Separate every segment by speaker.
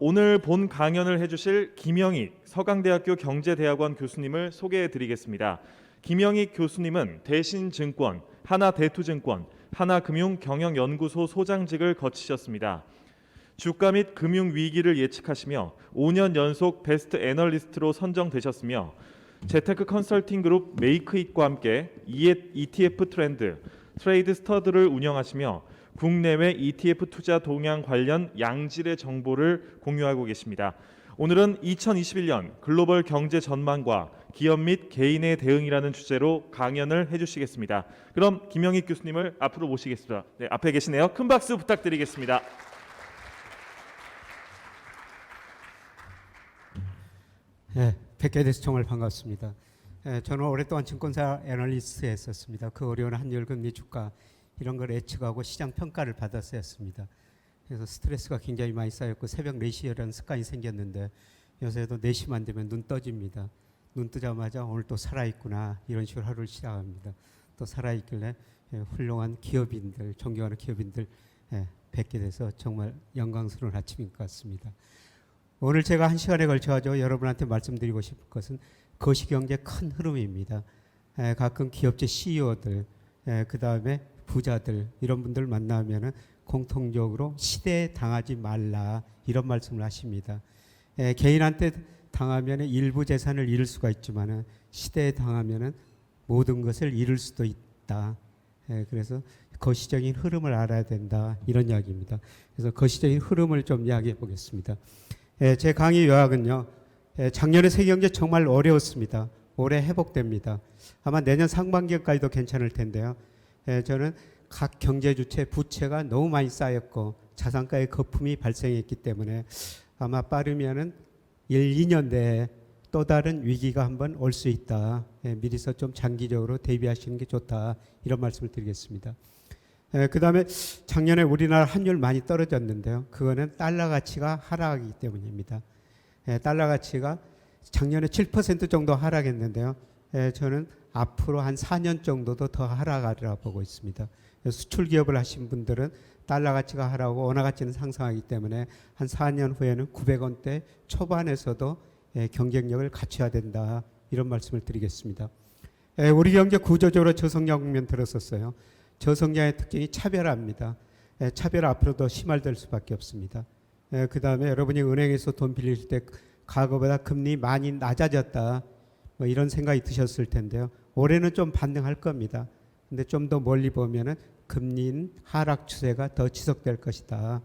Speaker 1: 오늘 본 강연을 해주실 김영익 서강대학교 경제대학원 교수님을 소개해드리겠습니다. 김영익 교수님은 대신증권, 하나대투증권, 하나금융경영연구소 소장직을 거치셨습니다. 주가 및 금융위기를 예측하시며 5년 연속 베스트 애널리스트로 선정되셨으며 재테크 컨설팅 그룹 메이크잇과 함께 ETF 트렌드, 트레이드 스터드를 운영하시며 국내외 ETF 투자 동향 관련 양질의 정보를 공유하고 계십니다. 오늘은 2021년 글로벌 경제 전망과 기업 및 개인의 대응이라는 주제로 강연을 해주시겠습니다. 그럼 김영익 교수님을 앞으로 모시겠습니다. 네, 앞에 계시네요. 큰 박수 부탁드리겠습니다.
Speaker 2: 네, 뵙게 돼서 정말 반갑습니다. 저는 오랫동안 증권사 애널리스트 했었습니다. 그 어려운 환율금리 주가 이런 걸 예측하고 시장 평가를 받았었습니다. 그래서 스트레스가 굉장히 많이 쌓였고 새벽 4시라는 습관이 생겼는데 요새도 4시만 되면 눈 떠집니다. 눈 뜨자마자 오늘 또 살아있구나 이런 식으로 하루를 시작합니다. 또 살아있길래 훌륭한 기업인들, 존경하는 기업인들 뵙게 돼서 정말 영광스러운 아침인 것 같습니다. 오늘 제가 1시간에 걸쳐가지고 여러분한테 말씀드리고 싶은 것은 거시경제 큰 흐름입니다. 가끔 기업체 CEO들, 그 다음에 부자들 이런 분들 만나면은 공통적으로 시대에 당하지 말라 이런 말씀을 하십니다. 개인한테 당하면 일부 재산을 잃을 수가 있지만은 시대에 당하면은 모든 것을 잃을 수도 있다. 그래서 거시적인 흐름을 알아야 된다 이런 이야기입니다. 그래서 거시적인 흐름을 좀 이야기해 보겠습니다. 제 강의 요약은요. 작년에 세계경제 정말 어려웠습니다. 올해 회복됩니다. 아마 내년 상반기까지도 괜찮을 텐데요. 저는 각 경제 주체 부채가 너무 많이 쌓였고 자산가의 거품이 발생했기 때문에 아마 빠르면은 1, 2년 내에 또 다른 위기가 한번 올 수 있다. 미리서 좀 장기적으로 대비하시는 게 좋다. 이런 말씀을 드리겠습니다. 그 다음에 작년에 우리나라 환율 많이 떨어졌는데요. 그거는 달러 가치가 하락하기 때문입니다. 달러 가치가 작년에 7% 정도 하락했는데요. 저는 앞으로 한 4년 정도도 더 하락하리라 보고 있습니다. 수출 기업을 하신 분들은 달러 가치가 하락하고 원화 가치는 상승하기 때문에 한 4년 후에는 900원대 초반에서도 경쟁력을 갖춰야 된다. 이런 말씀을 드리겠습니다. 우리 경제 구조적으로 저성장 국면 들었었어요. 저성장의 특징이 차별화입니다. 차별화 앞으로 더 심화될 수밖에 없습니다. 그 다음에 여러분이 은행에서 돈 빌릴 때 과거보다 금리 많이 낮아졌다. 뭐 이런 생각이 드셨을 텐데요. 올해는 좀 반등할 겁니다. 근데 좀 더 멀리 보면은 금리 하락 추세가 더 지속될 것이다.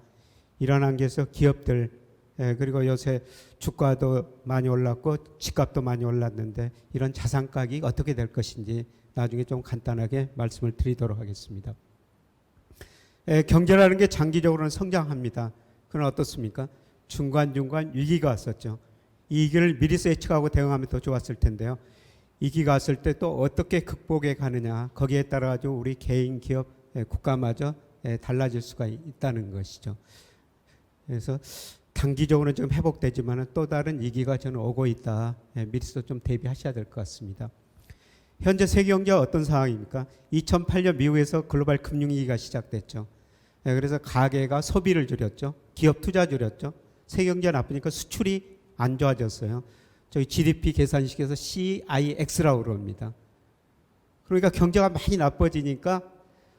Speaker 2: 이런 안에서 기업들 그리고 요새 주가도 많이 올랐고 집값도 많이 올랐는데 이런 자산 가격이 어떻게 될 것인지 나중에 좀 간단하게 말씀을 드리도록 하겠습니다. 경제라는 게 장기적으로는 성장합니다. 그건 어떻습니까? 중간중간 위기가 왔었죠. 이 위기를 미리서 예측하고 대응하면 더 좋았을 텐데요. 위기가 왔을 때 또 어떻게 극복해 가느냐 거기에 따라 가지고 우리 개인 기업 국가마저 달라질 수가 있다는 것이죠. 그래서 단기적으로는 좀 회복되지만 또 다른 위기가 저는 오고 있다. 미리서 좀 대비하셔야 될 것 같습니다. 현재 세계 경제가 어떤 상황입니까? 2008년 미국에서 글로벌 금융위기가 시작됐죠. 그래서 가계가 소비를 줄였죠. 기업 투자 줄였죠. 세계 경제가 나쁘니까 수출이 안 좋아졌어요. 저희 GDP 계산식에서 CIX라고 그럽니다. 그러니까 경제가 많이 나빠지니까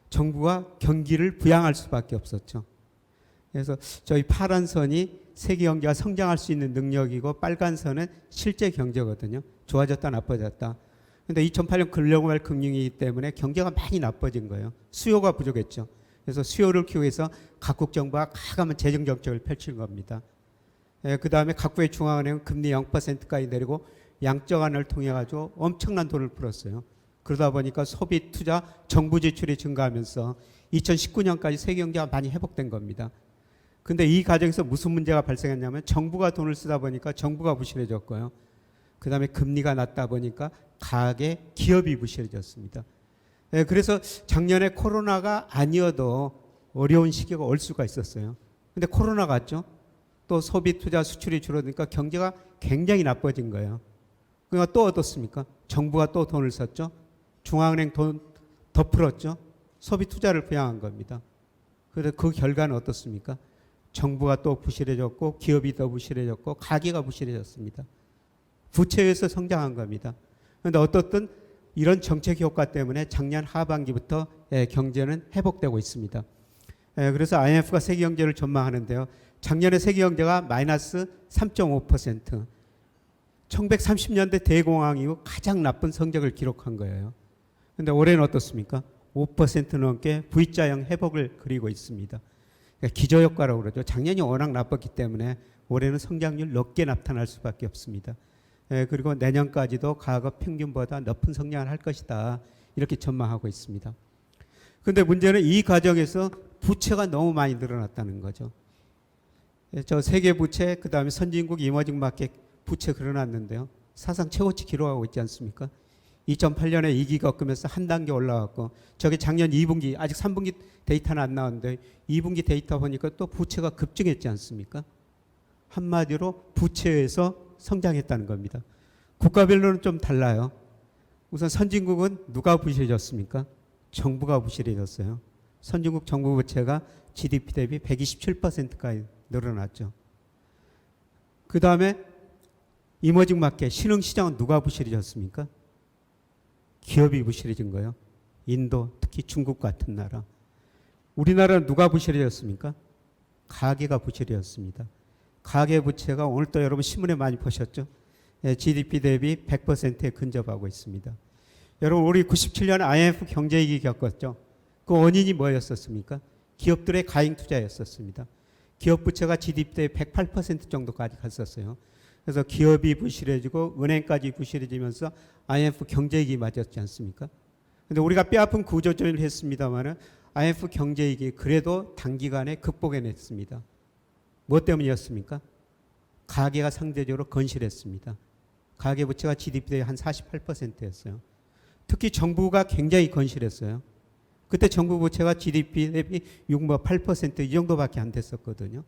Speaker 2: 정부가 경기를 부양할 수밖에 없었죠. 그래서 저희 파란 선이 세계 경제가 성장할 수 있는 능력이고 빨간 선은 실제 경제거든요. 좋아졌다 나빠졌다. 근데 2008년 글로벌 금융위기 때문에 경제가 많이 나빠진 거예요. 수요가 부족했죠. 그래서 수요를 키우기 위해서 각국 정부가 과감한 재정 정책을 펼친 겁니다. 그 다음에 각국의 중앙은행은 금리 0%까지 내리고 양적완을 통해 가지고 엄청난 돈을 풀었어요. 그러다 보니까 소비, 투자, 정부 지출이 증가하면서 2019년까지 세계 경제가 많이 회복된 겁니다. 근데 이 과정에서 무슨 문제가 발생했냐면 정부가 돈을 쓰다 보니까 정부가 부실해졌고요. 그 다음에 금리가 낮다 보니까 가계 기업이 부실해졌습니다. 그래서 작년에 코로나가 아니어도 어려운 시기가 올 수가 있었어요. 근데 코로나가 왔죠. 또 소비, 투자, 수출이 줄어드니까 경제가 굉장히 나빠진 거예요. 그러니까 또 어떻습니까? 정부가 또 돈을 썼죠. 중앙은행 돈 더 풀었죠. 소비, 투자를 부양한 겁니다. 그래서 그 결과는 어떻습니까? 정부가 또 부실해졌고 기업이 더 부실해졌고 가계가 부실해졌습니다. 부채에서 성장한 겁니다. 그런데 어떻든 이런 정책 효과 때문에 작년 하반기부터 경제는 회복되고 있습니다. 그래서 IMF가 세계 경제를 전망하는데요. 작년에 세계 경제가 마이너스 3.5%, 1930년대 대공황 이후 가장 나쁜 성적을 기록한 거예요. 그런데 올해는 어떻습니까? 5% 넘게 V자형 회복을 그리고 있습니다. 그러니까 기저효과라고 그러죠. 작년이 워낙 나빴기 때문에 올해는 성장률 높게 나타날 수밖에 없습니다. 그리고 내년까지도 과거 평균보다 높은 성장을 할 것이다. 이렇게 전망하고 있습니다. 그런데 문제는 이 과정에서 부채가 너무 많이 늘어났다는 거죠. 저 세계 부채, 그 다음에 선진국 이머징 마켓 부채 그려놨는데요. 사상 최고치 기록하고 있지 않습니까? 2008년에 위기 겪으면서 한 단계 올라왔고, 저게 작년 2분기, 아직 3분기 데이터는 안 나왔는데 2분기 데이터 보니까 또 부채가 급증했지 않습니까? 한마디로 부채에서 성장했다는 겁니다. 국가별로는 좀 달라요. 우선 선진국은 누가 부실해졌습니까? 정부가 부실해졌어요. 선진국 정부 부채가 GDP 대비 127%까지 늘어났죠. 그 다음에 이머징 마켓, 신흥시장은 누가 부실해졌습니까? 기업이 부실해진 거예요. 인도, 특히 중국 같은 나라. 우리나라는 누가 부실해졌습니까? 가계가 부실해졌습니다. 가계 부채가 오늘 또 여러분 신문에 많이 보셨죠? GDP 대비 100%에 근접하고 있습니다. 여러분 우리 97년 IMF 경제위기 겪었죠? 그 원인이 뭐였었습니까? 기업들의 가행 투자였었습니다. 기업 부채가 GDP 대비 108% 정도까지 갔었어요. 그래서 기업이 부실해지고 은행까지 부실해지면서 IMF 경제위기 맞았지 않습니까? 그런데 우리가 뼈아픈 구조조정을 했습니다마는 IMF 경제위기 그래도 단기간에 극복해냈습니다. 무엇 때문이었습니까? 가계가 상대적으로 건실했습니다. 가계 부채가 GDP 대비 한 48%였어요. 특히 정부가 굉장히 건실했어요. 그때 정부 부채가 GDP 대비 6.8%이 정도밖에 안 됐었거든요.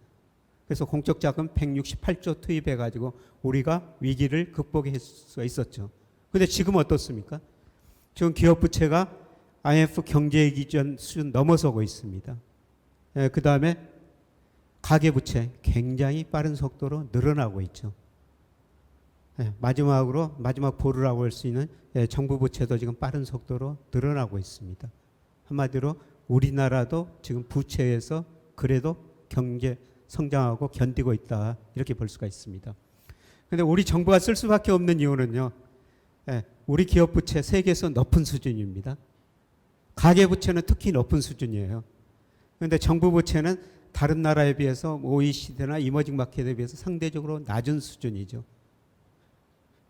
Speaker 2: 그래서 공적 자금 168조 투입해가지고 우리가 위기를 극복할 수가 있었죠. 그런데 지금 어떻습니까? 지금 기업 부채가 IMF 경제위기 전 수준 넘어서고 있습니다. 그 다음에 가계 부채 굉장히 빠른 속도로 늘어나고 있죠. 마지막으로 마지막 보루라고 할 수 있는 정부 부채도 지금 빠른 속도로 늘어나고 있습니다. 한마디로 우리나라도 지금 부채에서 그래도 경제 성장하고 견디고 있다 이렇게 볼 수가 있습니다. 그런데 우리 정부가 쓸 수밖에 없는 이유는요. 우리 기업 부채 세계에서 높은 수준입니다. 가계 부채는 특히 높은 수준이에요. 그런데 정부 부채는 다른 나라에 비해서 OECD나 이머징 마켓에 비해서 상대적으로 낮은 수준이죠.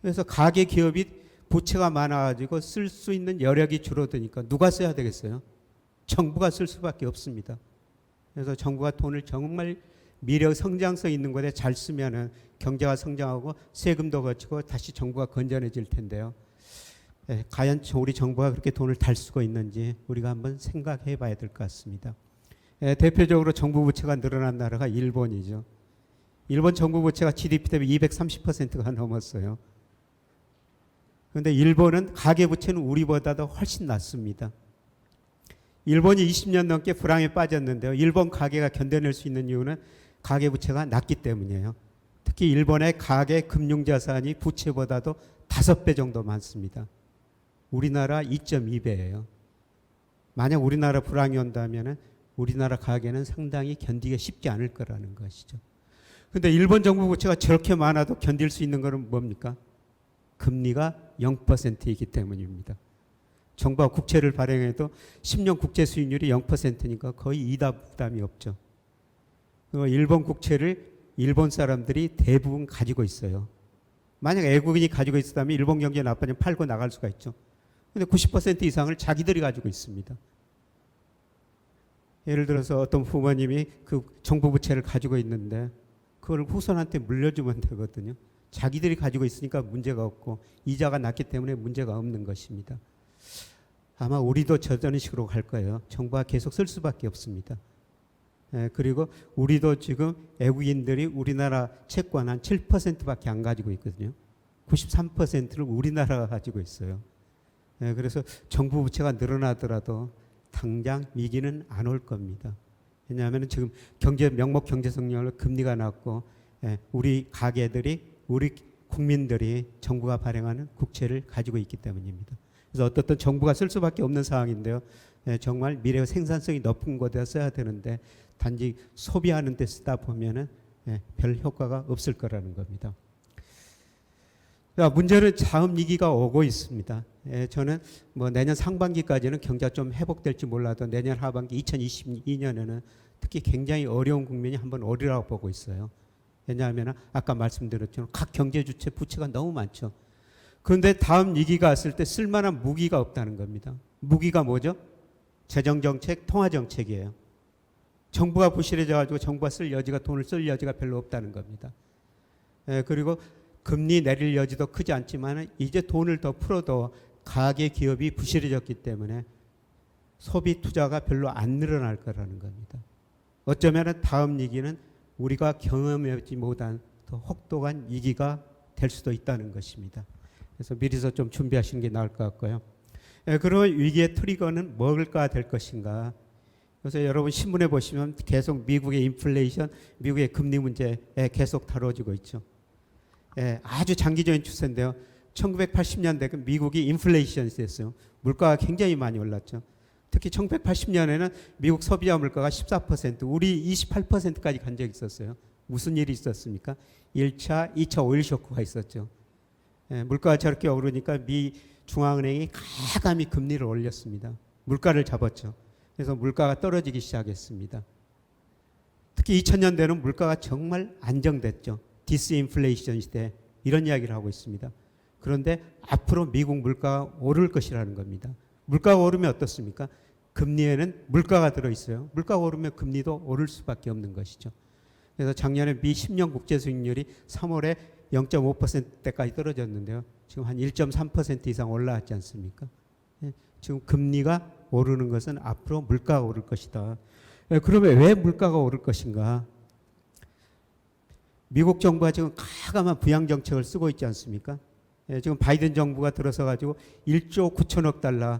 Speaker 2: 그래서 가계 기업이 부채가 많아가지고 쓸 수 있는 여력이 줄어드니까 누가 써야 되겠어요? 정부가 쓸 수밖에 없습니다. 그래서 정부가 돈을 정말 미래 성장성 있는 곳에 잘 쓰면은 경제가 성장하고 세금도 거치고 다시 정부가 건전해질 텐데요. 과연 우리 정부가 그렇게 돈을 달 수가 있는지 우리가 한번 생각해 봐야 될 것 같습니다. 대표적으로 정부 부채가 늘어난 나라가 일본이죠. 일본 정부 부채가 GDP 대비 230%가 넘었어요. 그런데 일본은 가계 부채는 우리보다도 훨씬 낮습니다. 일본이 20년 넘게 불황에 빠졌는데요. 일본 가계가 견뎌낼 수 있는 이유는 가계 부채가 낮기 때문이에요. 특히 일본의 가계 금융자산이 부채보다도 5배 정도 많습니다. 우리나라 2.2배예요. 만약 우리나라 불황이 온다면 우리나라 가계는 상당히 견디기 쉽지 않을 거라는 것이죠. 그런데 일본 정부 부채가 저렇게 많아도 견딜 수 있는 것은 뭡니까? 금리가 0%이기 때문입니다. 정부가 국채를 발행해도 10년 국채 수익률이 0%니까 거의 이자 부담이 없죠. 일본 국채를 일본 사람들이 대부분 가지고 있어요. 만약 외국인이 가지고 있었다면 일본 경제 나빠지면 팔고 나갈 수가 있죠. 그런데 90% 이상을 자기들이 가지고 있습니다. 예를 들어서 어떤 부모님이 그 정부 부채를 가지고 있는데 그걸 후손한테 물려주면 되거든요. 자기들이 가지고 있으니까 문제가 없고 이자가 낮기 때문에 문제가 없는 것입니다. 아마 우리도 저런 식으로 갈 거예요. 정부가 계속 쓸 수밖에 없습니다. 그리고 우리도 지금 외국인들이 우리나라 채권 한 7%밖에 안 가지고 있거든요. 93%를 우리나라가 가지고 있어요. 그래서 정부 부채가 늘어나더라도 당장 위기는 안 올 겁니다. 왜냐하면 지금 명목 경제 성장률 금리가 낮고 우리 가게들이 우리 국민들이 정부가 발행하는 국채를 가지고 있기 때문입니다. 그래서 어떻든 정부가 쓸 수밖에 없는 상황인데요. 정말 미래 생산성이 높은 곳에 써야 되는데 단지 소비하는 데 쓰다 보면은 별 효과가 없을 거라는 겁니다. 문제는 다음 위기가 오고 있습니다. 저는 뭐 내년 상반기까지는 경제가 좀 회복될지 몰라도 내년 하반기 2022년에는 특히 굉장히 어려운 국면이 한번 오리라고 보고 있어요. 왜냐하면 아까 말씀드렸죠. 각 경제 주체 부채가 너무 많죠. 그런데 다음 위기가 왔을 때 쓸만한 무기가 없다는 겁니다. 무기가 뭐죠? 재정정책, 통화정책이에요. 정부가 부실해져가지고 정부가 돈을 쓸 여지가 별로 없다는 겁니다. 그리고 금리 내릴 여지도 크지 않지만 이제 돈을 더 풀어도 가계 기업이 부실해졌기 때문에 소비 투자가 별로 안 늘어날 거라는 겁니다. 어쩌면 다음 위기는 우리가 경험하지 못한 더 혹독한 위기가 될 수도 있다는 것입니다. 그래서 미리서 좀 준비하시는 게 나을 것 같고요. 그런 위기의 트리거는 뭘까 될 것인가. 그래서 여러분 신문에 보시면 계속 미국의 인플레이션, 미국의 금리 문제 계속 다뤄지고 있죠. 아주 장기적인 추세인데요. 1980년대 미국이 인플레이션이 됐어요. 물가가 굉장히 많이 올랐죠. 특히 1980년에는 미국 소비자 물가가 14%, 우리 28%까지 간 적이 있었어요. 무슨 일이 있었습니까? 1차, 2차 오일 쇼크가 있었죠. 물가가 저렇게 오르니까 미 중앙은행이 가감히 금리를 올렸습니다. 물가를 잡았죠. 그래서 물가가 떨어지기 시작했습니다. 특히 2000년대는 물가가 정말 안정됐죠. 디스인플레이션 시대 이런 이야기를 하고 있습니다. 그런데 앞으로 미국 물가가 오를 것이라는 겁니다. 물가가 오르면 어떻습니까? 금리에는 물가가 들어있어요. 물가가 오르면 금리도 오를 수밖에 없는 것이죠. 그래서 작년에 미 10년 국제 수익률이 3월에 0.5%대까지 떨어졌는데요. 지금 한 1.3% 이상 올라왔지 않습니까? 지금 금리가 오르는 것은 앞으로 물가가 오를 것이다. 그러면 왜 물가가 오를 것인가? 미국 정부가 지금 가감한 부양 정책을 쓰고 있지 않습니까? 지금 바이든 정부가 들어서 가지고 1조 9천억 달러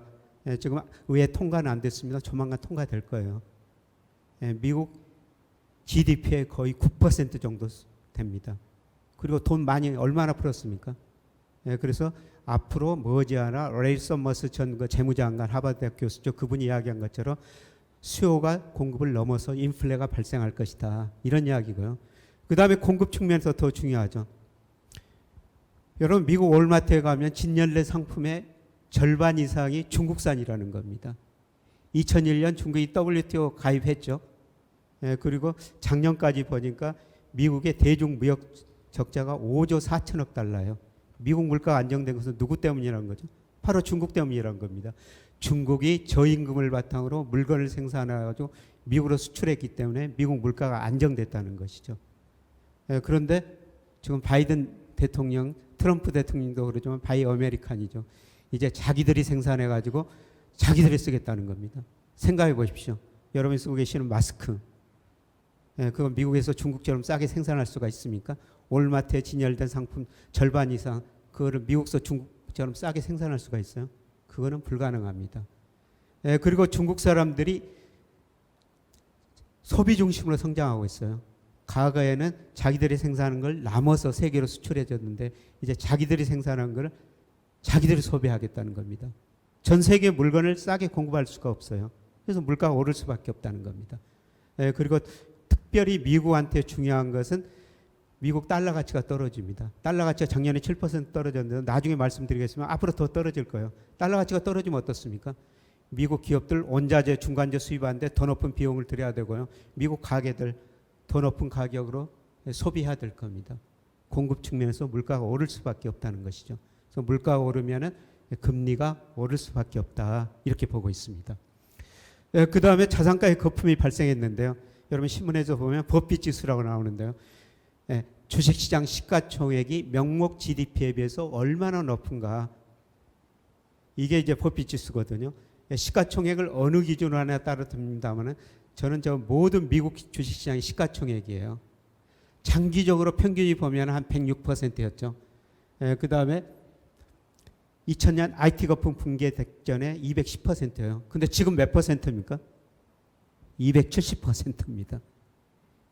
Speaker 2: 지금 의회 통과는 안 됐습니다. 조만간 통과될 거예요. 미국 GDP의 거의 9% 정도 됩니다. 그리고 돈 많이 얼마나 풀었습니까? 그래서 앞으로 머지않아 레이 서머스 전 재무장관 하버드대학 교수죠. 그분이 이야기한 것처럼 수요가 공급을 넘어서 인플레가 발생할 것이다. 이런 이야기고요. 그 다음에 공급 측면에서 더 중요하죠. 여러분 미국 월마트에 가면 진열래 상품의 절반 이상이 중국산이라는 겁니다. 2001년 중국이 WTO 가입했죠. 그리고 작년까지 보니까 미국의 대중무역 적자가 5조 4천억 달러예요. 미국 물가가 안정된 것은 누구 때문이라는 거죠? 바로 중국 때문이라는 겁니다. 중국이 저임금을 바탕으로 물건을 생산해가지고 미국으로 수출했기 때문에 미국 물가가 안정됐다는 것이죠. 그런데 지금 바이든 대통령, 트럼프 대통령도 그러지만 바이 아메리칸이죠. 이제 자기들이 생산해가지고 자기들이 쓰겠다는 겁니다. 생각해 보십시오. 여러분이 쓰고 계시는 마스크. 그건 미국에서 중국처럼 싸게 생산할 수가 있습니까? 월마트에 진열된 상품 절반 이상 그거를 미국서 중국처럼 싸게 생산할 수가 있어요? 그거는 불가능합니다. 그리고 중국 사람들이 소비 중심으로 성장하고 있어요. 과거에는 자기들이 생산하는 걸 남아서 세계로 수출해 줬는데 이제 자기들이 생산한 걸 자기들이 소비하겠다는 겁니다. 전 세계 물건을 싸게 공급할 수가 없어요. 그래서 물가가 오를 수밖에 없다는 겁니다. 그리고 특별히 미국한테 중요한 것은 미국 달러 가치가 떨어집니다. 달러 가치가 작년에 7% 떨어졌는데 나중에 말씀드리겠지만 앞으로 더 떨어질 거예요. 달러 가치가 떨어지면 어떻습니까? 미국 기업들 원자재, 중간재 수입하는데 더 높은 비용을 들여야 되고요. 미국 가게들 더 높은 가격으로 소비해야 될 겁니다. 공급 측면에서 물가가 오를 수밖에 없다는 것이죠. 그래서 물가가 오르면은 금리가 오를 수밖에 없다. 이렇게 보고 있습니다. 그 다음에 자산가의 거품이 발생했는데요. 여러분 신문에서 보면 버핏 지수라고 나오는데요. 주식시장 시가총액이 명목 GDP에 비해서 얼마나 높은가. 이게 이제 버핏 지수거든요. 시가총액을 어느 기준으로 하냐에 따라 듭니다만은 저는 저 모든 미국 주식시장의 시가총액이에요. 장기적으로 평균이 보면 한 106%였죠. 그 다음에 2000년 IT 거품 붕괴 직전에 210%예요. 근데 지금 몇 퍼센트입니까? 270%입니다.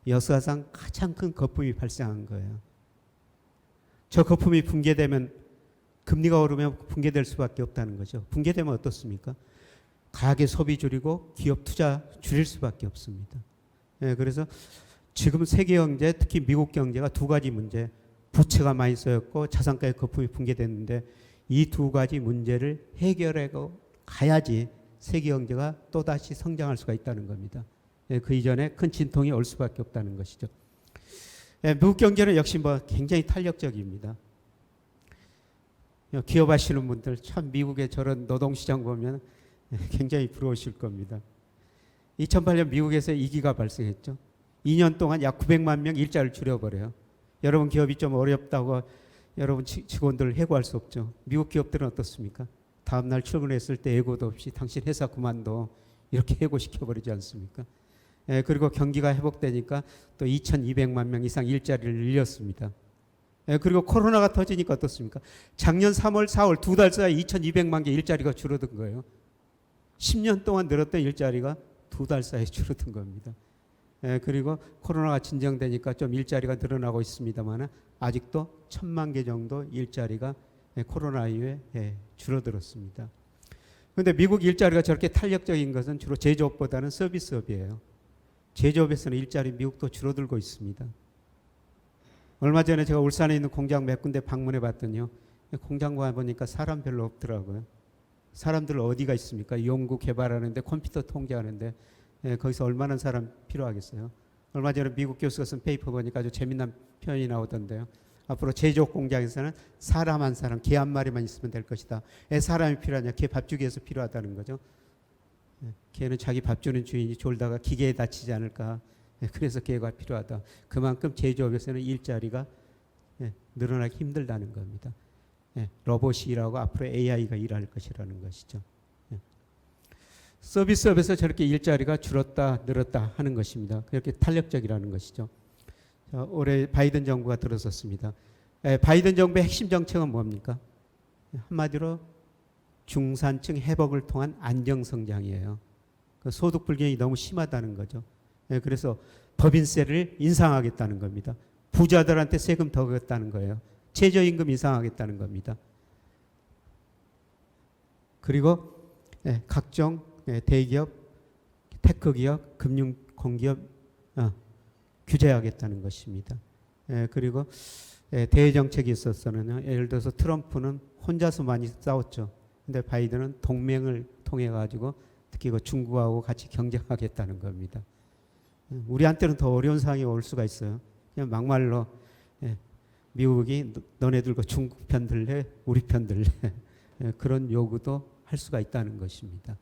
Speaker 2: 역사상 가장 큰 거품이 발생한 거예요. 저 거품이 붕괴되면 금리가 오르면 붕괴될 수밖에 없다는 거죠. 붕괴되면 어떻습니까? 가계 소비 줄이고 기업 투자 줄일 수밖에 없습니다. 예, 그래서 지금 세계 경제, 특히 미국 경제가 두 가지 문제, 부채가 많이 쌓였고 자산가의 거품이 붕괴됐는데 이 두 가지 문제를 해결해 가야지 세계 경제가 또다시 성장할 수가 있다는 겁니다. 예, 그 이전에 큰 진통이 올 수밖에 없다는 것이죠. 예, 미국 경제는 역시 뭐 굉장히 탄력적입니다. 기업하시는 분들 참 미국의 저런 노동시장 보면 굉장히 부러우실 겁니다. 2008년 미국에서 위기가 발생했죠. 2년 동안 약 900만 명 일자리를 줄여버려요. 여러분 기업이 좀 어렵다고 여러분 직원들을 해고할 수 없죠. 미국 기업들은 어떻습니까? 다음날 출근했을 때 예고도 없이 당신 회사 그만둬 이렇게 해고시켜버리지 않습니까? 예, 그리고 경기가 회복되니까 또 2,200만 명 이상 일자리를 늘렸습니다. 예, 그리고 코로나가 터지니까 어떻습니까? 작년 3월, 4월 두 달 사이 2,200만 개 일자리가 줄어든 거예요. 10년 동안 늘었던 일자리가 두 달 사이에 줄어든 겁니다. 예, 그리고 코로나가 진정되니까 좀 일자리가 늘어나고 있습니다만 아직도 1,000만 개 정도 일자리가 코로나 이후에 줄어들었습니다. 그런데 미국 일자리가 저렇게 탄력적인 것은 주로 제조업보다는 서비스업이에요. 제조업에서는 일자리 미국도 줄어들고 있습니다. 얼마 전에 제가 울산에 있는 공장 몇 군데 방문해 봤더니요. 공장 가보니까 사람 별로 없더라고요. 사람들 어디가 있습니까? 연구 개발하는데 컴퓨터 통제하는데 거기서 얼마나 사람 필요하겠어요. 얼마 전에 미국 교수가 쓴 페이퍼 보니까 아주 재미난 표현이 나오던데요. 앞으로 제조업 공장에서는 사람 한 사람, 개 한 마리만 있으면 될 것이다. 왜 사람이 필요하냐? 개 밥 주기 위해서 필요하다는 거죠. 개는 자기 밥 주는 주인이 졸다가 기계에 다치지 않을까. 그래서 개가 필요하다. 그만큼 제조업에서는 일자리가 늘어나기 힘들다는 겁니다. 로봇이 일하고 앞으로 AI가 일할 것이라는 것이죠. 서비스업에서 저렇게 일자리가 줄었다 늘었다 하는 것입니다. 그렇게 탄력적이라는 것이죠. 자, 올해 바이든 정부가 들어섰습니다. 바이든 정부의 핵심 정책은 뭡니까? 한마디로 중산층 회복을 통한 안정성장이에요. 그 소득 불균형이 너무 심하다는 거죠. 그래서 법인세를 인상하겠다는 겁니다. 부자들한테 세금 더 걷겠다는 거예요. 최저임금 인상하겠다는 겁니다. 그리고 각종 대기업, 테크기업, 금융공기업 규제하겠다는 것입니다. 그리고 대외정책이 있었서는 예를 들어서 트럼프는 혼자서 많이 싸웠죠. 근데 바이든은 동맹을 통해 가지고 특히 그 중국하고 같이 경쟁하겠다는 겁니다. 우리한테는 더 어려운 상황이 올 수가 있어요. 그냥 막말로 미국이 너네들 그 중국 편 들래, 우리 편 들래 그런 요구도 할 수가 있다는 것입니다.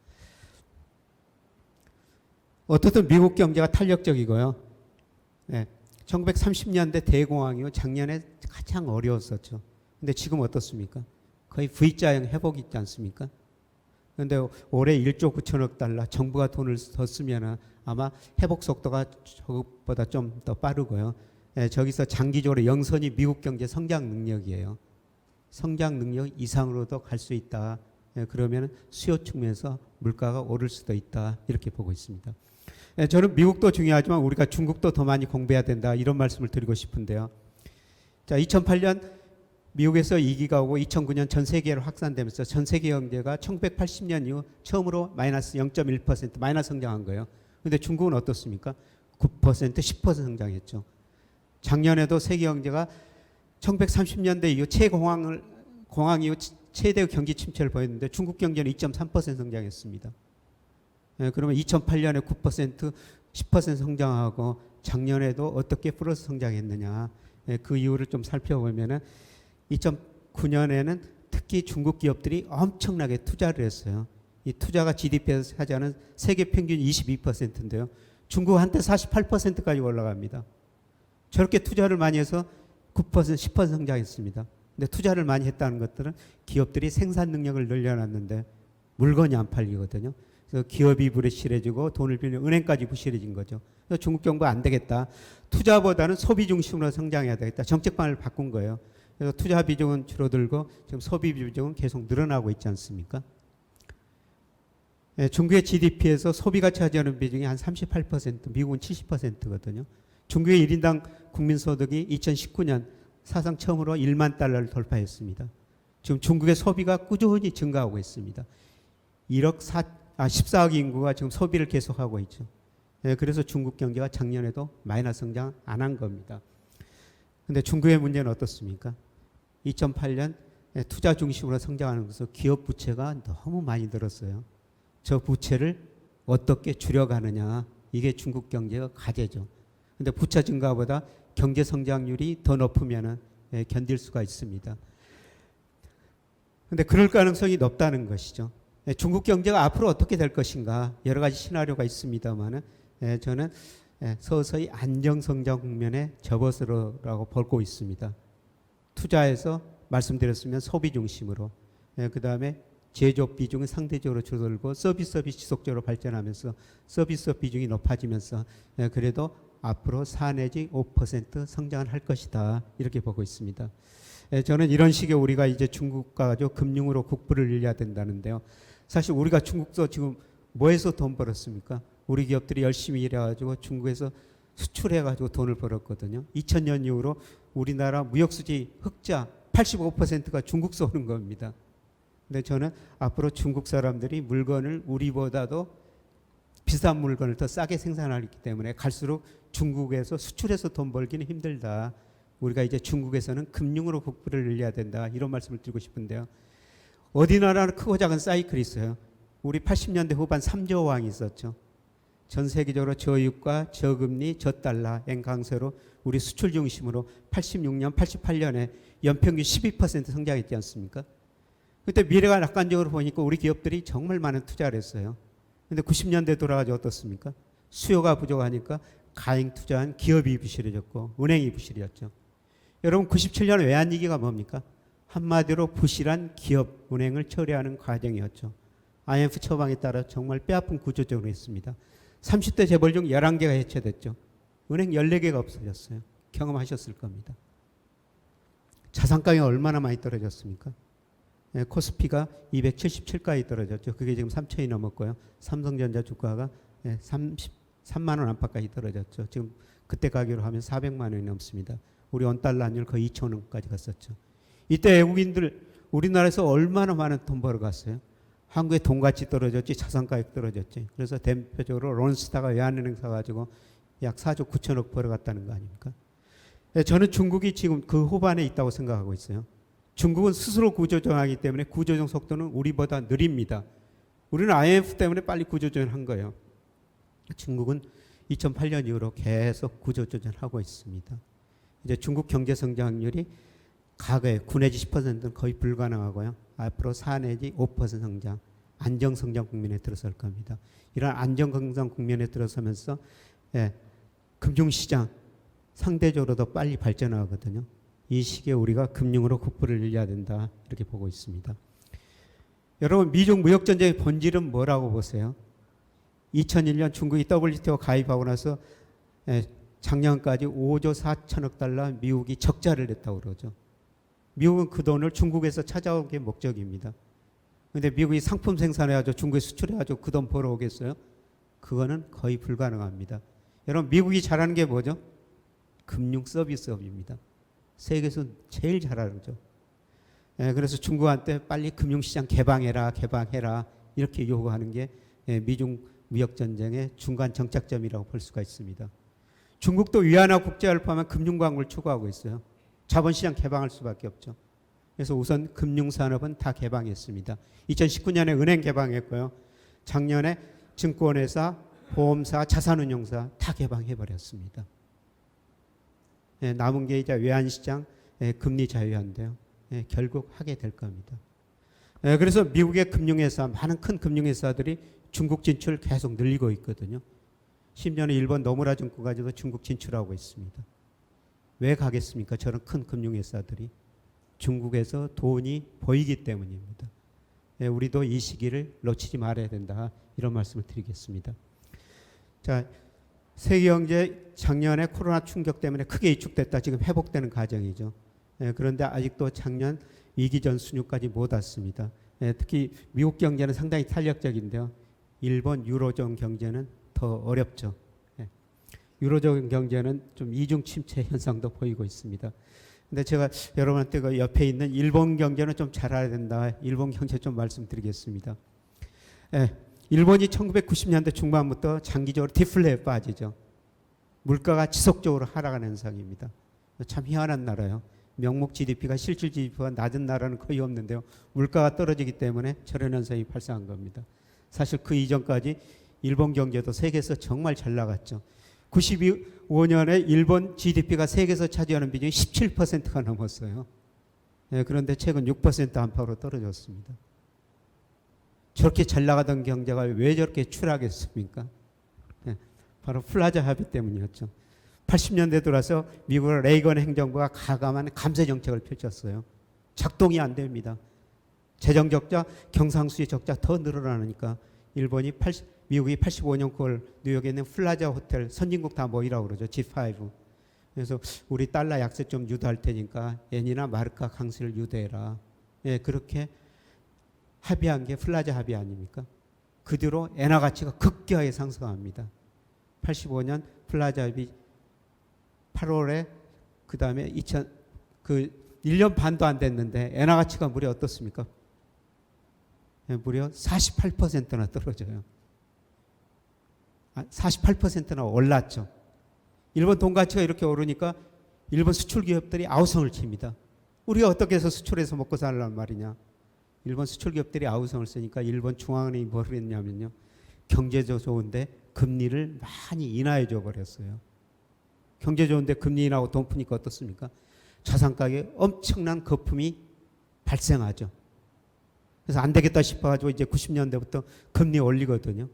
Speaker 2: 어떻든 미국 경제가 탄력적이고요. 1930년대 대공황이요. 작년에 가장 어려웠었죠. 근데 지금 어떻습니까? 거의 V자형 회복이 있지 않습니까? 그런데 올해 1조 9천억 달러 정부가 돈을 더 쓰면 아마 회복 속도가 저것보다 좀 더 빠르고요. 저기서 장기적으로 영선이 미국 경제 성장 능력이에요. 성장 능력 이상으로도 갈 수 있다. 그러면 수요 측면에서 물가가 오를 수도 있다. 이렇게 보고 있습니다. 저는 미국도 중요하지만 우리가 중국도 더 많이 공부해야 된다. 이런 말씀을 드리고 싶은데요. 자, 2008년 미국에서 위기가 오고 2009년 전 세계로 확산되면서 전 세계 경제가 1980년 이후 처음으로 마이너스 0.1% 마이너스 성장한 거예요. 그런데 중국은 어떻습니까? 9%, 10% 성장했죠. 작년에도 세계 경제가 1930년대 이후 공황 이후 최대 경기 침체를 보였는데 중국 경제는 2.3% 성장했습니다. 그러면 2008년에 9%, 10% 성장하고 작년에도 어떻게 플러스 성장했느냐. 그 이유를 좀 살펴보면은 2009년에는 특히 중국 기업들이 엄청나게 투자를 했어요. 이 투자가 GDP에서 차지하는 세계 평균 22%인데요. 중국 한때 48%까지 올라갑니다. 저렇게 투자를 많이 해서 9%, 10% 성장했습니다. 근데 투자를 많이 했다는 것들은 기업들이 생산 능력을 늘려놨는데 물건이 안 팔리거든요. 그래서 기업이 불실해지고 돈을 빌리는 은행까지 부실해진 거죠. 그래서 중국 정부가 안 되겠다. 투자보다는 소비 중심으로 성장해야 되겠다. 정책방을 바꾼 거예요. 그래서 투자 비중은 줄어들고 지금 소비 비중은 계속 늘어나고 있지 않습니까? 중국의 GDP에서 소비가 차지하는 비중이 한 38%, 미국은 70%거든요. 중국의 1인당 국민소득이 2019년 사상 처음으로 1만 달러를 돌파했습니다. 지금 중국의 소비가 꾸준히 증가하고 있습니다. 14억 인구가 지금 소비를 계속하고 있죠. 그래서 중국 경제가 작년에도 마이너스 성장 안 한 겁니다. 근데 중국의 문제는 어떻습니까? 2008년 투자 중심으로 성장하면서 기업 부채가 너무 많이 늘었어요. 저 부채를 어떻게 줄여가느냐, 이게 중국 경제의 과제죠. 근데 부채 증가보다 경제 성장률이 더 높으면 견딜 수가 있습니다. 근데 그럴 가능성이 높다는 것이죠. 중국 경제가 앞으로 어떻게 될 것인가, 여러 가지 시나리오가 있습니다만은 저는 서서히 안정성장 국면에 접어들어라고 보고 있습니다. 투자에서 말씀드렸으면 소비 중심으로, 그 다음에 제조업 비중은 상대적으로 줄어들고 서비스업이 지속적으로 발전하면서 서비스업 비중이 높아지면서 그래도 앞으로 4 내지 5% 성장을 할 것이다, 이렇게 보고 있습니다. 저는 이런 식의 우리가 이제 중국과 가지고 금융으로 국부를 늘려야 된다는데요. 사실 우리가 중국도 지금 뭐해서 돈 벌었습니까? 우리 기업들이 열심히 일해가지고 중국에서 수출해가지고 돈을 벌었거든요. 2000년 이후로 우리나라 무역수지 흑자 85%가 중국서 오는 겁니다. 근데 저는 앞으로 중국 사람들이 물건을 우리보다도 비싼 물건을 더 싸게 생산하기 때문에 갈수록 중국에서 수출해서 돈 벌기는 힘들다. 우리가 이제 중국에서는 금융으로 국부를 늘려야 된다, 이런 말씀을 드리고 싶은데요. 어디 나라는 크고 작은 사이클이 있어요. 우리 80년대 후반 3조 왕이 있었죠. 전 세계적으로 저유가, 저금리, 저달러, 엔 강세로 우리 수출 중심으로 86년, 88년에 연평균 12% 성장했지 않습니까? 그때 미래가 낙관적으로 보니까 우리 기업들이 정말 많은 투자를 했어요. 근데 90년대 돌아가지고 어떻습니까? 수요가 부족하니까 가행 투자한 기업이 부실해졌고 은행이 부실해졌죠. 여러분 97년 외환위기가 뭡니까? 한마디로 부실한 기업, 은행을 처리하는 과정이었죠. IMF 처방에 따라 정말 뼈아픈 구조적으로 했습니다. 30대 재벌 중 11개가 해체됐죠. 은행 14개가 없어졌어요. 경험하셨을 겁니다. 자산가격이 얼마나 많이 떨어졌습니까? 코스피가 277까지 떨어졌죠. 그게 지금 3천이 넘었고요. 삼성전자 주가가 33만 원 안팎까지 떨어졌죠. 지금 그때 가격으로 하면 400만 원이 넘습니다. 우리 원달러 환율 거의 2천 원까지 갔었죠. 이때 외국인들 우리나라에서 얼마나 많은 돈 벌어갔어요. 한국의 돈가치 떨어졌지, 자산가격 떨어졌지. 그래서 대표적으로 론스타가 외환은행 사가지고 약 4조 9천억 벌어갔다는 거 아닙니까? 저는 중국이 지금 그 후반에 있다고 생각하고 있어요. 중국은 스스로 구조조정하기 때문에 구조조정 속도는 우리보다 느립니다. 우리는 IMF 때문에 빨리 구조조정한 거예요. 중국은 2008년 이후로 계속 구조조정하고 있습니다. 이제 중국 경제 성장률이 과거에 9 내지 10%는 거의 불가능하고요. 앞으로 4 내지 5% 성장, 안정성장 국면에 들어설 겁니다. 이런 안정성장 국면에 들어서면서 금융시장 상대적으로 더 빨리 발전하거든요. 이 시기에 우리가 금융으로 국부를 늘려야 된다, 이렇게 보고 있습니다. 여러분, 미중 무역전쟁의 본질은 뭐라고 보세요? 2001년 중국이 WTO 가입하고 나서 작년까지 5조 4천억 달러 미국이 적자를 냈다고 그러죠. 미국은 그 돈을 중국에서 찾아온 게 목적입니다. 그런데 미국이 상품 생산해가지고 중국에 수출해가지고 그 돈 벌어오겠어요? 그거는 거의 불가능합니다. 여러분, 미국이 잘하는 게 뭐죠? 금융 서비스업입니다. 세계에서 제일 잘하죠. 그래서 중국한테 빨리 금융시장 개방해라, 개방해라, 이렇게 요구하는 게 미중 무역전쟁의 중간 정착점이라고 볼 수가 있습니다. 중국도 위안화 국제화를 포함한 금융광을 추구하고 있어요. 자본시장 개방할 수밖에 없죠. 그래서 우선 금융산업은 다 개방했습니다. 2019년에 은행 개방했고요. 작년에 증권회사, 보험사, 자산운용사 다 개방해버렸습니다. 남은 게 이제 외환시장, 금리 자유화인데요. 결국 하게 될 겁니다. 그래서 미국의 금융회사, 많은 큰 금융회사들이 중국 진출 계속 늘리고 있거든요. 심지어는 일본 노무라 증권까지도 중국 진출하고 있습니다. 왜 가겠습니까? 저런 큰 금융회사들이. 중국에서 돈이 보이기 때문입니다. 우리도 이 시기를 놓치지 말아야 된다, 이런 말씀을 드리겠습니다. 자, 세계경제 작년에 코로나 충격 때문에 크게 위축됐다, 지금 회복되는 과정이죠. 그런데 아직도 작년 위기 전 수준까지 못 왔습니다. 특히 미국 경제는 상당히 탄력적인데요. 일본 유로존 경제는 더 어렵죠. 예. 유로존 경제는 좀 이중 침체 현상도 보이고 있습니다. 근데 제가 여러분한테 그 옆에 있는 일본 경제는 좀 잘 알아야 된다. 일본 경제 좀 말씀드리겠습니다. 예. 일본이 1990년대 중반부터 장기적으로 디플레에 빠지죠. 물가가 지속적으로 하락하는 현상입니다. 참 희한한 나라예요. 명목 GDP가 실질 GDP가 낮은 나라는 거의 없는데요. 물가가 떨어지기 때문에 저런 현상이 발생한 겁니다. 사실 그 이전까지 일본 경제도 세계에서 정말 잘 나갔죠. 95년에 일본 GDP가 세계에서 차지하는 비중이 17%가 넘었어요. 예, 그런데 최근 6% 안팎으로 떨어졌습니다. 저렇게 잘 나가던 경제가 왜 저렇게 추락했습니까? 예, 바로 플라자 합의 때문이었죠. 80년대 들어서 미국 레이건 행정부가 가감한 감세 정책을 펼쳤어요. 작동이 안 됩니다. 재정 적자, 경상수지 적자 더 늘어나니까 미국이 85년 그걸 뉴욕에 있는 플라자 호텔 선진국 다 모이라고 그러죠. G5. 그래서 우리 달러 약세 좀 유도할 테니까 엔이나 마르카 강세를 유도해라. 예, 그렇게 합의한 게 플라자 합의 아닙니까? 그 뒤로 엔화 가치가 급격하게 상승합니다. 85년 플라자 합의 8월에 그 다음에 1년 반도 안 됐는데 엔화 가치가 무려 어떻습니까? 무려 48%나 떨어져요. 48%나 올랐죠. 일본 돈 가치가 이렇게 오르니까 일본 수출 기업들이 아우성을 칩니다. 우리가 어떻게 해서 수출해서 먹고 살란 말이냐. 일본 수출 기업들이 아우성을 쓰니까 일본 중앙은행이 뭘 했냐면요. 경제도 좋은데 금리를 많이 인하해 줘 버렸어요. 경제 좋은데 금리 인하고 돈 푸니까 어떻습니까? 자산 가격에 엄청난 거품이 발생하죠. 그래서 안 되겠다 싶어가지고 이제 90년대부터 금리 올리거든요.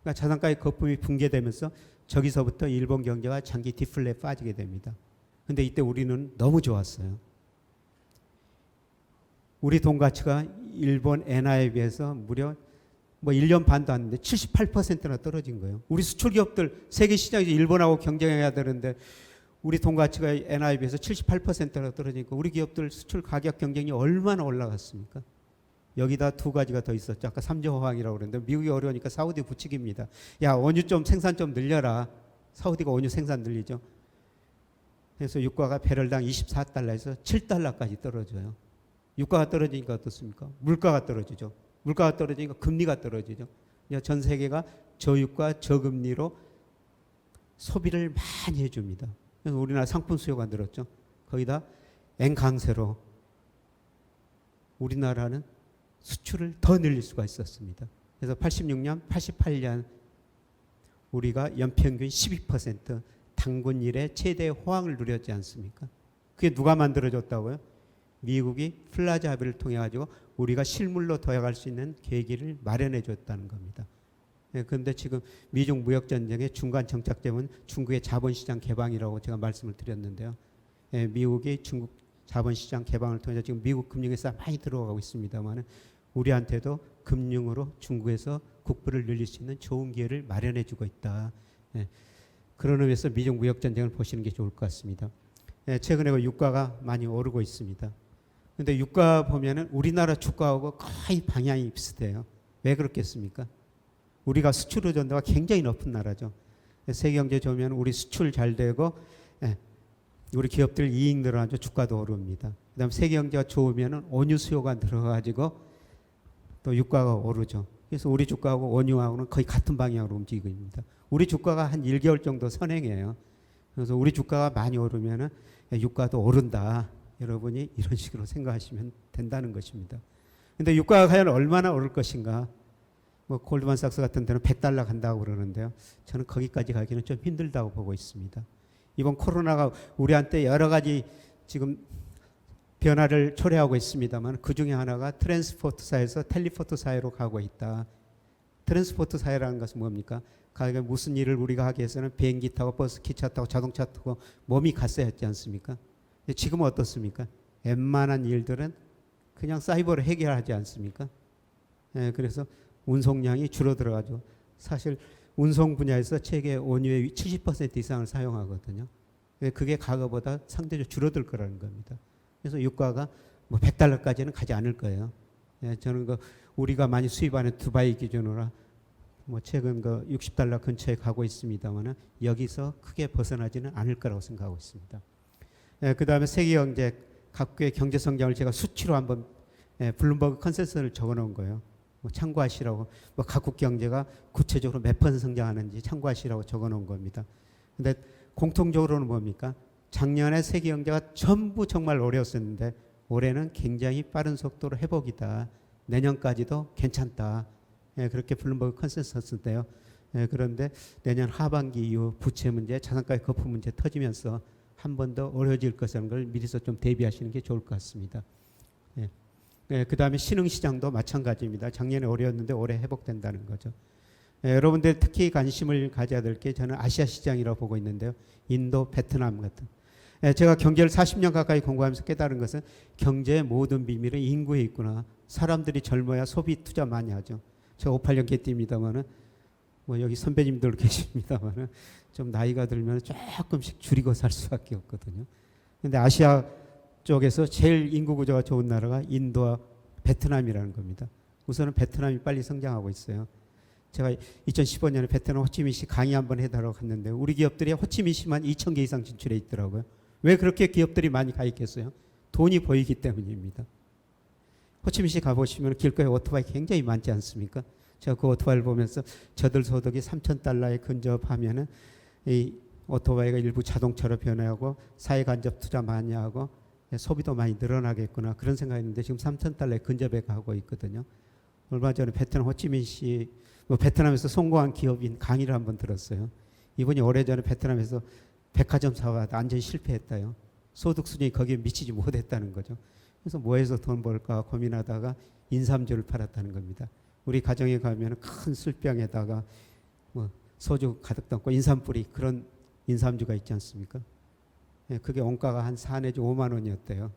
Speaker 2: 그러니까 자산 가격 거품이 붕괴되면서 저기서부터 일본 경제가 장기 디플레에 빠지게 됩니다. 근데 이때 우리는 너무 좋았어요. 우리 돈 가치가 일본 엔화에 비해서 무려 1년 반도 안 됐는데 78%나 떨어진 거예요. 우리 수출 기업들 세계 시장에서 일본하고 경쟁해야 되는데 우리 돈 가치가 엔화에 비해서 78%나 떨어지니까 우리 기업들 수출 가격 경쟁이 얼마나 올라갔습니까? 여기다 두 가지가 더 있었죠. 아까 삼조호황이라고 그랬는데 미국이 어려우니까 사우디 부추깁니다. 야, 원유 좀 생산 좀 늘려라. 사우디가 원유 생산 늘리죠. 그래서 유가가 배럴당 24달러에서 7달러까지 떨어져요. 유가가 떨어지니까 어떻습니까? 물가가 떨어지죠. 물가가 떨어지니까 금리가 떨어지죠. 전 세계가 저유가 저금리로 소비를 많이 해줍니다. 그래서 우리나라 상품 수요가 늘었죠. 거기다 엔 강세로 우리나라는 수출을 더 늘릴 수가 있었습니다. 그래서 86년, 88년 우리가 연평균 12% 단군 이래 최대 호황을 누렸지 않습니까? 그게 누가 만들어줬다고요? 미국이 플라자 합의를 통해 가지고 우리가 실물로 도약할 수 있는 계기를 마련해 줬다는 겁니다. 그런데 지금 미중 무역 전쟁의 중간 정착점은 중국의 자본시장 개방이라고 제가 말씀을 드렸는데요. 미국이 중국 자본시장 개방을 통해서 지금 미국 금융회사 많이 들어가고 있습니다만 우리한테도 금융으로 중국에서 국부를 늘릴 수 있는 좋은 기회를 마련해 주고 있다. 그런 의미에서 미중 무역 전쟁을 보시는 게 좋을 것 같습니다. 최근에 유가가 많이 오르고 있습니다. 그런데 유가 보면은 우리나라 주가하고 거의 방향이 비슷해요. 왜 그렇겠습니까? 우리가 수출 의존도가 굉장히 높은 나라죠. 세계 경제 좋으면 우리 수출 잘 되고 우리 기업들 이익 늘어나죠. 주가도 오릅니다. 그다음 세계 경제가 좋으면 원유 수요가 늘어가지고 또 유가가 오르죠. 그래서 우리 주가하고 원유하고는 거의 같은 방향으로 움직이고 있습니다. 우리 주가가 한 1개월 정도 선행해요. 그래서 우리 주가가 많이 오르면은 유가도 오른다. 여러분이 이런 식으로 생각하시면 된다는 것입니다. 근데 유가가 과연 얼마나 오를 것인가? 골드만삭스 같은 데는 100달러 간다고 그러는데요. 저는 거기까지 가기는 좀 힘들다고 보고 있습니다. 이번 코로나가 우리한테 여러 가지 지금 변화를 초래하고 있습니다만 그 중에 하나가 트랜스포트 사회에서 텔리포트 사회로 가고 있다. 트랜스포트 사회라는 것은 뭡니까? 가게 무슨 일을 우리가 하기 위해서는 비행기 타고 버스, 기차 타고 자동차 타고 몸이 갔어야 했지 않습니까? 지금은 어떻습니까? 웬만한 일들은 그냥 사이버로 해결하지 않습니까? 그래서 운송량이 줄어들어가지고 사실 운송 분야에서 세계 원유의 70% 이상을 사용하거든요. 그게 과거보다 상대적으로 줄어들 거라는 겁니다. 그래서 유가가 100달러까지는 가지 않을 거예요. 저는 우리가 많이 수입하는 두바이 기준으로 뭐 최근 그 $60 근처에 가고 있습니다만은 여기서 크게 벗어나지는 않을 거라고 생각하고 있습니다. 그다음에 세계 경제 각국의 경제 성장을 제가 수치로 한번 블룸버그 컨센서스를 적어놓은 거예요. 뭐 참고하시라고 뭐 각국 경제가 구체적으로 몇 % 성장하는지 참고하시라고 적어놓은 겁니다. 근데 공통적으로는 뭡니까? 작년에 세계 경제가 전부 정말 어려웠었는데 올해는 굉장히 빠른 속도로 회복이다. 내년까지도 괜찮다. 그렇게 블룸버그 컨센서스인데요. 그런데 내년 하반기 이후 부채 문제, 자산가의 거품 문제 터지면서 한 번 더 어려워질 것이라는 걸 미리서 좀 대비하시는 게 좋을 것 같습니다. 그 다음에 신흥시장도 마찬가지입니다. 작년에 어려웠는데 올해 회복된다는 거죠. 여러분들 특히 관심을 가져야 될 게 저는 아시아 시장이라고 보고 있는데요. 인도, 베트남 같은. 제가 경제를 40년 가까이 공부하면서 깨달은 것은 경제의 모든 비밀은 인구에 있구나. 사람들이 젊어야 소비 투자 많이 하죠. 제가 58년 개띠입니다만은 뭐 여기 선배님들 계십니다만은 좀 나이가 들면 조금씩 줄이고 살 수밖에 없거든요. 근데 아시아 쪽에서 제일 인구 구조가 좋은 나라가 인도와 베트남이라는 겁니다. 우선은 베트남이 빨리 성장하고 있어요. 제가 2015년에 베트남 호치민시 강의 한번 해달라고 갔는데 우리 기업들이 호치민시만 2,000개 이상 진출해 있더라고요. 왜 그렇게 기업들이 많이 가 있겠어요? 돈이 보이기 때문입니다. 호치민시 가보시면 길거리에 오토바이 굉장히 많지 않습니까? 제가 그 오토바이를 보면서 저들 소득이 $3,000에 근접하면은 이 오토바이가 일부 자동차로 변화하고 사회 간접 투자 많이 하고 소비도 많이 늘어나겠구나 그런 생각했는데 지금 $3,000에 근접해 가고 있거든요. 얼마 전에 베트남 호치민시 베트남에서 성공한 기업인 강의를 한번 들었어요. 이분이 오래전에 베트남에서 백화점 사업하다 완전히 실패했다요. 소득 수준이 거기에 미치지 못했다는 거죠. 그래서 뭐 해서 돈 벌까 고민하다가 인삼주를 팔았다는 겁니다. 우리 가정에 가면 큰 술병에다가 뭐 소주 가득 담고 인삼 뿌리 그런 인삼주가 있지 않습니까? 그게 원가가 한 4 내지 5만 원이었대요.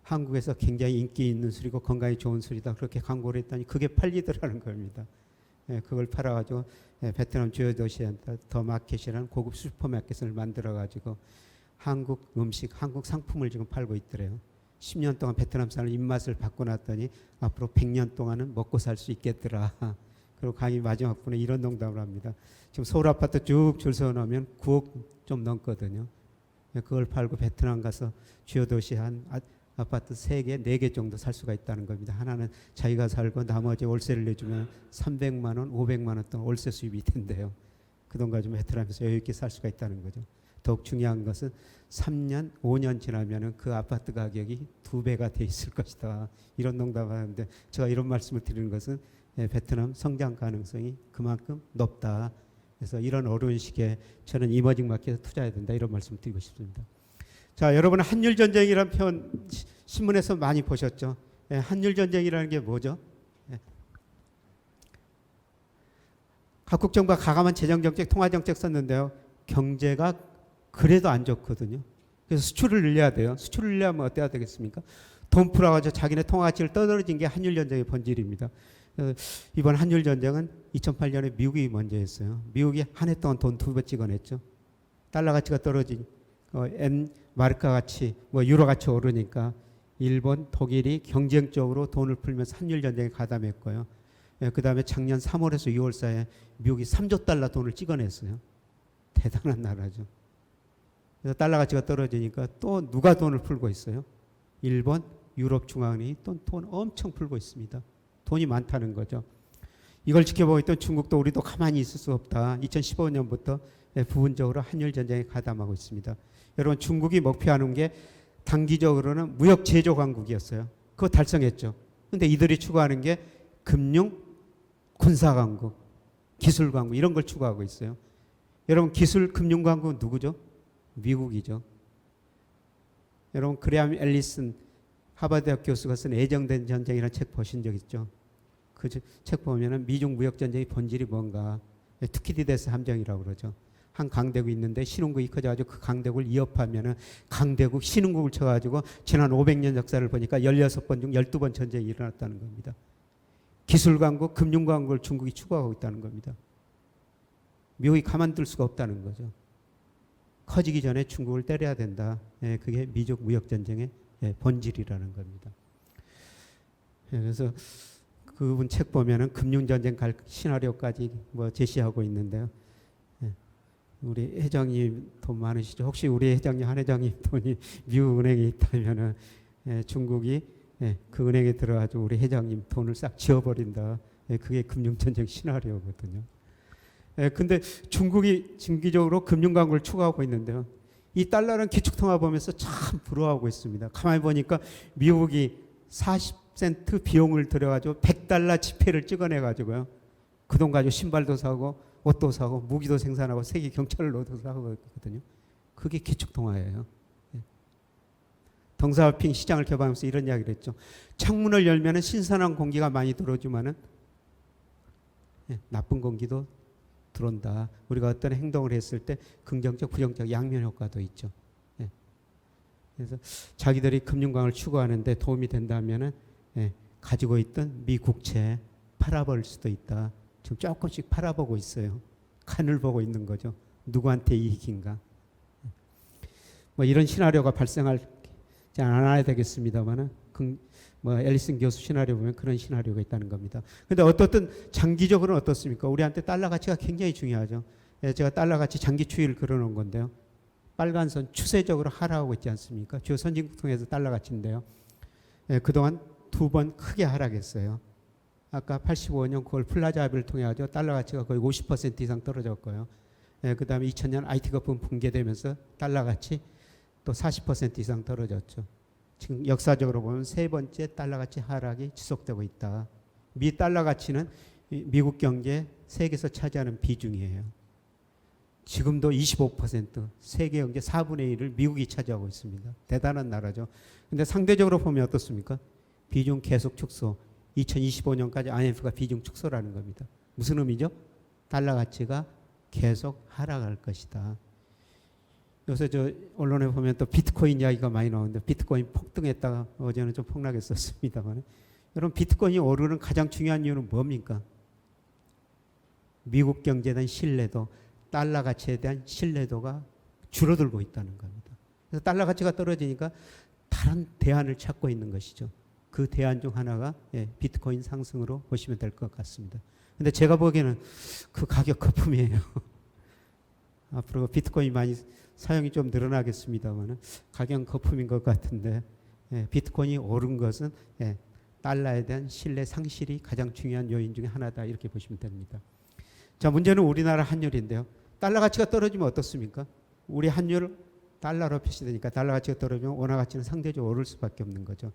Speaker 2: 한국에서 굉장히 인기 있는 술이고 건강에 좋은 술이다 그렇게 광고를 했더니 그게 팔리더라는 겁니다. 그걸 팔아가지고 베트남 주요 도시한테 더 마켓이라는 고급 슈퍼마켓을 만들어가지고 한국 음식, 한국 상품을 지금 팔고 있더래요. 10년 동안 베트남 사람 입맛을 바꿔놨더니 앞으로 100년 동안은 먹고 살 수 있겠더라. 그리고 강의 마지막 분에 이런 농담을 합니다. 지금 서울 아파트 쭉 줄 서놓으면 9억 좀 넘거든요. 그걸 팔고 베트남 가서 주요 도시 한 아파트 3개, 4개 정도 살 수가 있다는 겁니다. 하나는 자기가 살고 나머지 월세를 내주면 300만 원, 500만 원 동안 월세 수입이 된대요. 그 돈 가지고 베트남에서 여유 있게 살 수가 있다는 거죠. 더욱 중요한 것은 3년, 5년 지나면 그 아파트 가격이 2배가 돼 있을 것이다. 이런 농담을 하는데 제가 이런 말씀을 드리는 것은 베트남 성장 가능성이 그만큼 높다. 그래서 이런 어려운 시기에 저는 이머징 마켓에 투자해야 된다. 이런 말씀을 드리고 싶습니다. 자, 여러분 한일 전쟁이라는 표현 신문에서 많이 보셨죠? 한일 전쟁이라는 게 뭐죠? 각국 정부가 가감한 재정 정책, 통화 정책 썼는데요. 경제가 그래도 안 좋거든요. 그래서 수출을 늘려야 돼요. 수출을 늘려면 어때야 되겠습니까? 돈 풀어가지고 자기네 통화 가치를 떨어진 게 한일 전쟁의 본질입니다. 이번 한일 전쟁은 2008년에 미국이 먼저 했어요. 미국이 한 해 동안 돈 2배 찍어냈죠. 달러 가치가 떨어진 마르카 가치, 유로 가치 오르니까 일본, 독일이 경쟁적으로 돈을 풀면서 한일 전쟁에 가담했고요. 그 다음에 작년 3월에서 6월 사이에 미국이 3조 달러 돈을 찍어냈어요. 대단한 나라죠. 그래서 달러 가치가 떨어지니까 또 누가 돈을 풀고 있어요? 일본, 유럽 중앙은행이 또 돈 엄청 풀고 있습니다. 돈이 많다는 거죠. 이걸 지켜보고 있던 중국도 우리도 가만히 있을 수 없다. 2015년부터 부분적으로 한일 전쟁에 가담하고 있습니다. 여러분 중국이 목표하는 게 단기적으로는 무역 제조 강국이었어요. 그거 달성했죠. 근데 이들이 추구하는 게 금융, 군사 강국, 기술 강국 이런 걸 추구하고 있어요. 여러분 기술 금융 강국은 누구죠? 미국이죠. 여러분 그레암 앨리슨 하버드 대학 교수가 쓴 애정된 전쟁이라는 책 보신 적 있죠? 그 책 보면은 미중 무역 전쟁의 본질이 뭔가 투키디데스 함정이라고 그러죠. 한 강대국이 있는데 신흥국이 커져가지고 그 강대국을 위협하면은 강대국 신흥국을 쳐가지고 지난 500년 역사를 보니까 16번 중 12번 전쟁이 일어났다는 겁니다. 기술 강국, 금융 강국을 중국이 추구하고 있다는 겁니다. 미국이 가만둘 수가 없다는 거죠. 커지기 전에 중국을 때려야 된다. 그게 미중 무역 전쟁의 본질이라는 겁니다. 그래서 그분 책 보면은 금융전쟁 갈 시나리오까지 뭐 제시하고 있는데요. 예, 우리 회장님 돈 많으시죠? 혹시 우리 회장님, 한 회장님 돈이 미국 은행에 있다면은 중국이 그 은행에 들어가지고 우리 회장님 돈을 싹 지워버린다. 그게 금융전쟁 시나리오거든요. 근데 중국이 정기적으로 금융강국을 추구하고 있는데요. 이 달러는 기축통화 보면서 참 부러워하고 있습니다. 가만히 보니까 미국이 40센트 비용을 들여가지고 100달러 지폐를 찍어내가지고요. 그 돈 가지고 신발도 사고 옷도 사고 무기도 생산하고 세계 경찰로도 사고 있거든요. 그게 기축통화예요. 덩사오핑 시장을 개방하면서 이런 이야기를 했죠. 창문을 열면 신선한 공기가 많이 들어오지만은 나쁜 공기도 들어온다. 우리가 어떤 행동을 했을 때 긍정적, 부정적 양면 효과도 있죠. 그래서 자기들이 금융강을 추구하는데 도움이 된다면은 가지고 있던 미국채 팔아버릴 수도 있다. 지금 조금씩 팔아보고 있어요. 칸을 보고 있는 거죠. 누구한테 이익인가. 뭐 이런 시나리오가 발생하지 않아야 되겠습니다만은 뭐 앨리슨 교수 시나리오 보면 그런 시나리오가 있다는 겁니다. 근데 어떻든 장기적으로는 어떻습니까? 우리한테 달러 가치가 굉장히 중요하죠. 제가 달러 가치 장기 추이를 그려놓은 건데요. 빨간 선 추세적으로 하락하고 있지 않습니까? 주요 선진국 통해서 달러 가치인데요. 그동안 2번 크게 하락했어요. 아까 85년 9월 플라자 합의를 통해 가지고 달러 가치가 거의 50% 이상 떨어졌고요. 그 다음에 2000년 IT 거품 붕괴되면서 달러 가치 또 40% 이상 떨어졌죠. 지금 역사적으로 보면 세 번째 달러 가치 하락이 지속되고 있다. 미 달러 가치는 미국 경제 세계에서 차지하는 비중이에요. 지금도 25% 세계 경제 4분의 1을 미국이 차지하고 있습니다. 대단한 나라죠. 근데 상대적으로 보면 어떻습니까? 비중 계속 축소. 2025년까지 IMF가 비중 축소라는 겁니다. 무슨 의미죠? 달러 가치가 계속 하락할 것이다. 요새 저 언론에 보면 또 비트코인 이야기가 많이 나오는데 비트코인 폭등했다가 어제는 좀 폭락했었습니다만 여러분 비트코인이 오르는 가장 중요한 이유는 뭡니까? 미국 경제에 대한 신뢰도, 달러 가치에 대한 신뢰도가 줄어들고 있다는 겁니다. 그래서 달러 가치가 떨어지니까 다른 대안을 찾고 있는 것이죠. 그 대안 중 하나가 비트코인 상승으로 보시면 될 것 같습니다. 근데 제가 보기에는 그 가격 거품이에요. 앞으로 비트코인 많이 사용이 좀 늘어나겠습니다만 가격 거품인 것 같은데 비트코인이 오른 것은 달러에 대한 신뢰 상실이 가장 중요한 요인 중에 하나다 이렇게 보시면 됩니다. 자, 문제는 우리나라 환율인데요. 달러 가치가 떨어지면 어떻습니까? 우리 환율 달러로 표시되니까 달러 가치가 떨어지면 원화 가치는 상대적으로 오를 수밖에 없는 거죠.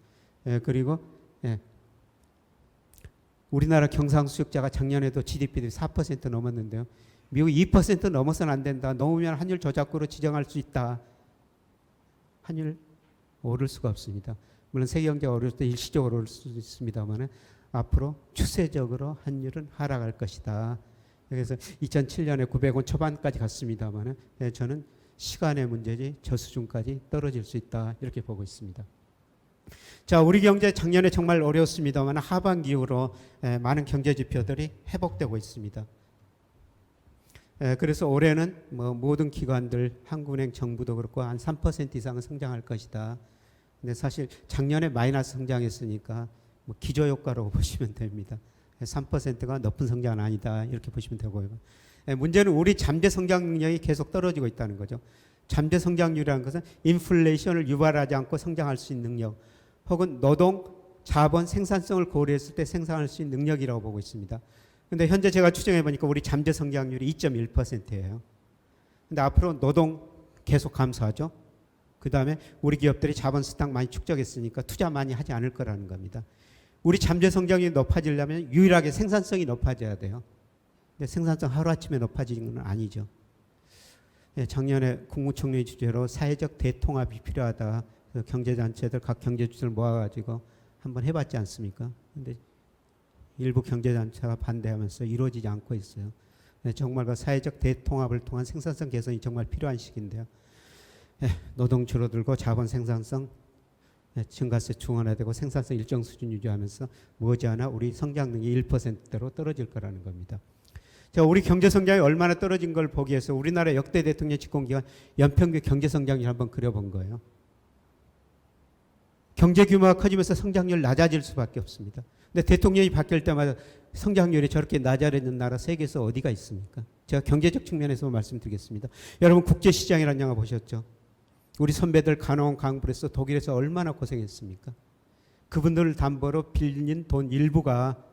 Speaker 2: 그리고 우리나라 경상수역자가 작년에도 GDP 대비 4% 넘었는데요. 미국 2% 넘어서는 안 된다. 넘으면 환율 조작구로 지정할 수 있다. 환율 오를 수가 없습니다. 물론 세계 경제가 어려울 때 일시적으로 오를 수도 있습니다만 앞으로 추세적으로 환율은 하락할 것이다. 그래서 2007년에 900원 초반까지 갔습니다만 저는 시간의 문제지 저수준까지 떨어질 수 있다. 이렇게 보고 있습니다. 자, 우리 경제 작년에 정말 어려웠습니다만 하반기 이후로 많은 경제 지표들이 회복되고 있습니다. 그래서 올해는 뭐 모든 기관들, 한국은행, 정부도 그렇고 한 3% 이상은 성장할 것이다. 근데 사실 작년에 마이너스 성장했으니까 뭐 기저효과라고 보시면 됩니다. 3%가 높은 성장은 아니다 이렇게 보시면 되고요. 문제는 우리 잠재 성장 능력이 계속 떨어지고 있다는 거죠. 잠재 성장률이라는 것은 인플레이션을 유발하지 않고 성장할 수 있는 능력, 혹은 노동, 자본, 생산성을 고려했을 때 생산할 수 있는 능력이라고 보고 있습니다. 근데 현재 제가 추정해 보니까 우리 잠재 성장률이 2.1%예요. 근데 앞으로 노동 계속 감소하죠. 그 다음에 우리 기업들이 자본 스탁 많이 축적했으니까 투자 많이 하지 않을 거라는 겁니다. 우리 잠재 성장률이 높아지려면 유일하게 생산성이 높아져야 돼요. 근데 생산성 하루아침에 높아지는 건 아니죠. 작년에 국무총리 주재로 사회적 대통합이 필요하다. 경제단체들, 각 경제주들 모아가지고 한번 해봤지 않습니까? 근데 일부 경제단체가 반대하면서 이루어지지 않고 있어요. 정말 그 사회적 대통합을 통한 생산성 개선이 정말 필요한 시기인데요. 노동 줄어들고 자본 생산성 증가세 중원화되고 생산성 일정 수준 유지하면서 머지않아 우리 성장 능력이 1%대로 떨어질 거라는 겁니다. 자, 우리 경제 성장이 얼마나 떨어진 걸 보기 위해서 우리나라 역대 대통령 집권기간 연평균 경제 성장률 한번 그려본 거예요. 경제 규모가 커지면서 성장률 낮아질 수밖에 없습니다. 근데 대통령이 바뀔 때마다 성장률이 저렇게 낮아지는 나라 세계에서 어디가 있습니까? 제가 경제적 측면에서 말씀드리겠습니다. 여러분 국제시장이라는 영화 보셨죠? 우리 선배들 가나온 강불에서 독일에서 얼마나 고생했습니까? 그분들을 담보로 빌린 돈 일부가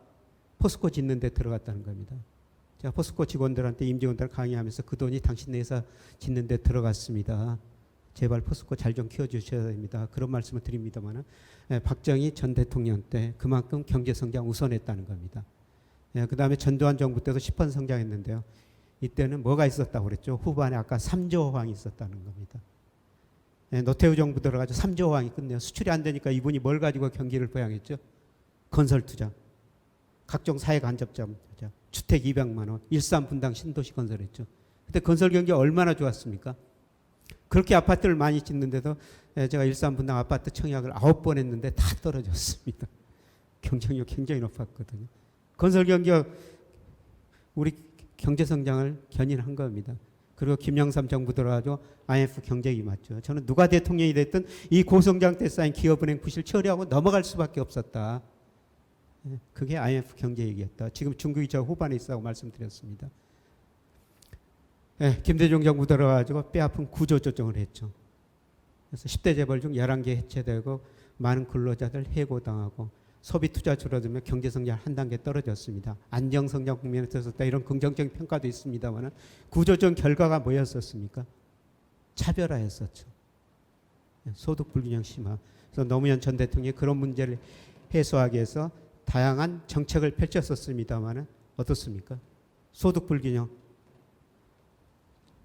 Speaker 2: 포스코 짓는 데 들어갔다는 겁니다. 제가 포스코 직원들한테 임직원들 강의하면서 그 돈이 당신 회사 짓는 데 들어갔습니다. 제발 포스코 잘 좀 키워주셔야 됩니다. 그런 말씀을 드립니다만 박정희 전 대통령 때 그만큼 경제성장 우선했다는 겁니다. 그 다음에 전두환 정부 때도 10% 성장했는데요. 이때는 뭐가 있었다고 그랬죠? 후반에 아까 3조 호황이 있었다는 겁니다. 노태우 정부 들어가서 3조 호황이 끝내요. 수출이 안 되니까 이분이 뭘 가지고 경기를 부양했죠? 건설 투자, 각종 사회 간접자, 주택 200만 원, 일산 분당 신도시 건설했죠. 그때 건설 경기가 얼마나 좋았습니까? 그렇게 아파트를 많이 짓는데도 제가 일산 분당 아파트 청약을 9번 했는데 다 떨어졌습니다. 경쟁력 굉장히 높았거든요. 건설 경기가 우리 경제 성장을 견인한 겁니다. 그리고 김영삼 정부 들어가지고 IMF 경제위기 맞죠. 저는 누가 대통령이 됐든 이 고성장 때 쌓인 기업은행 부실 처리하고 넘어갈 수밖에 없었다. 그게 IMF 경제위기였다. 지금 중국이 저 후반에 있다고 말씀드렸습니다. 김대중 정부 들어가지고 뼈아픈 구조조정을 했죠. 그래서 10대 재벌 중 11개 해체되고 많은 근로자들 해고당하고 소비 투자 줄어들면 경제 성장 한 단계 떨어졌습니다. 안정 성장 국면에 들었다 이런 긍정적인 평가도 있습니다만 구조조정 결과가 뭐였었습니까? 차별화였었죠. 소득 불균형 심화. 그래서 노무현 전 대통령이 그런 문제를 해소하기 위해서 다양한 정책을 펼쳤었습니다만 어떻습니까? 소득 불균형,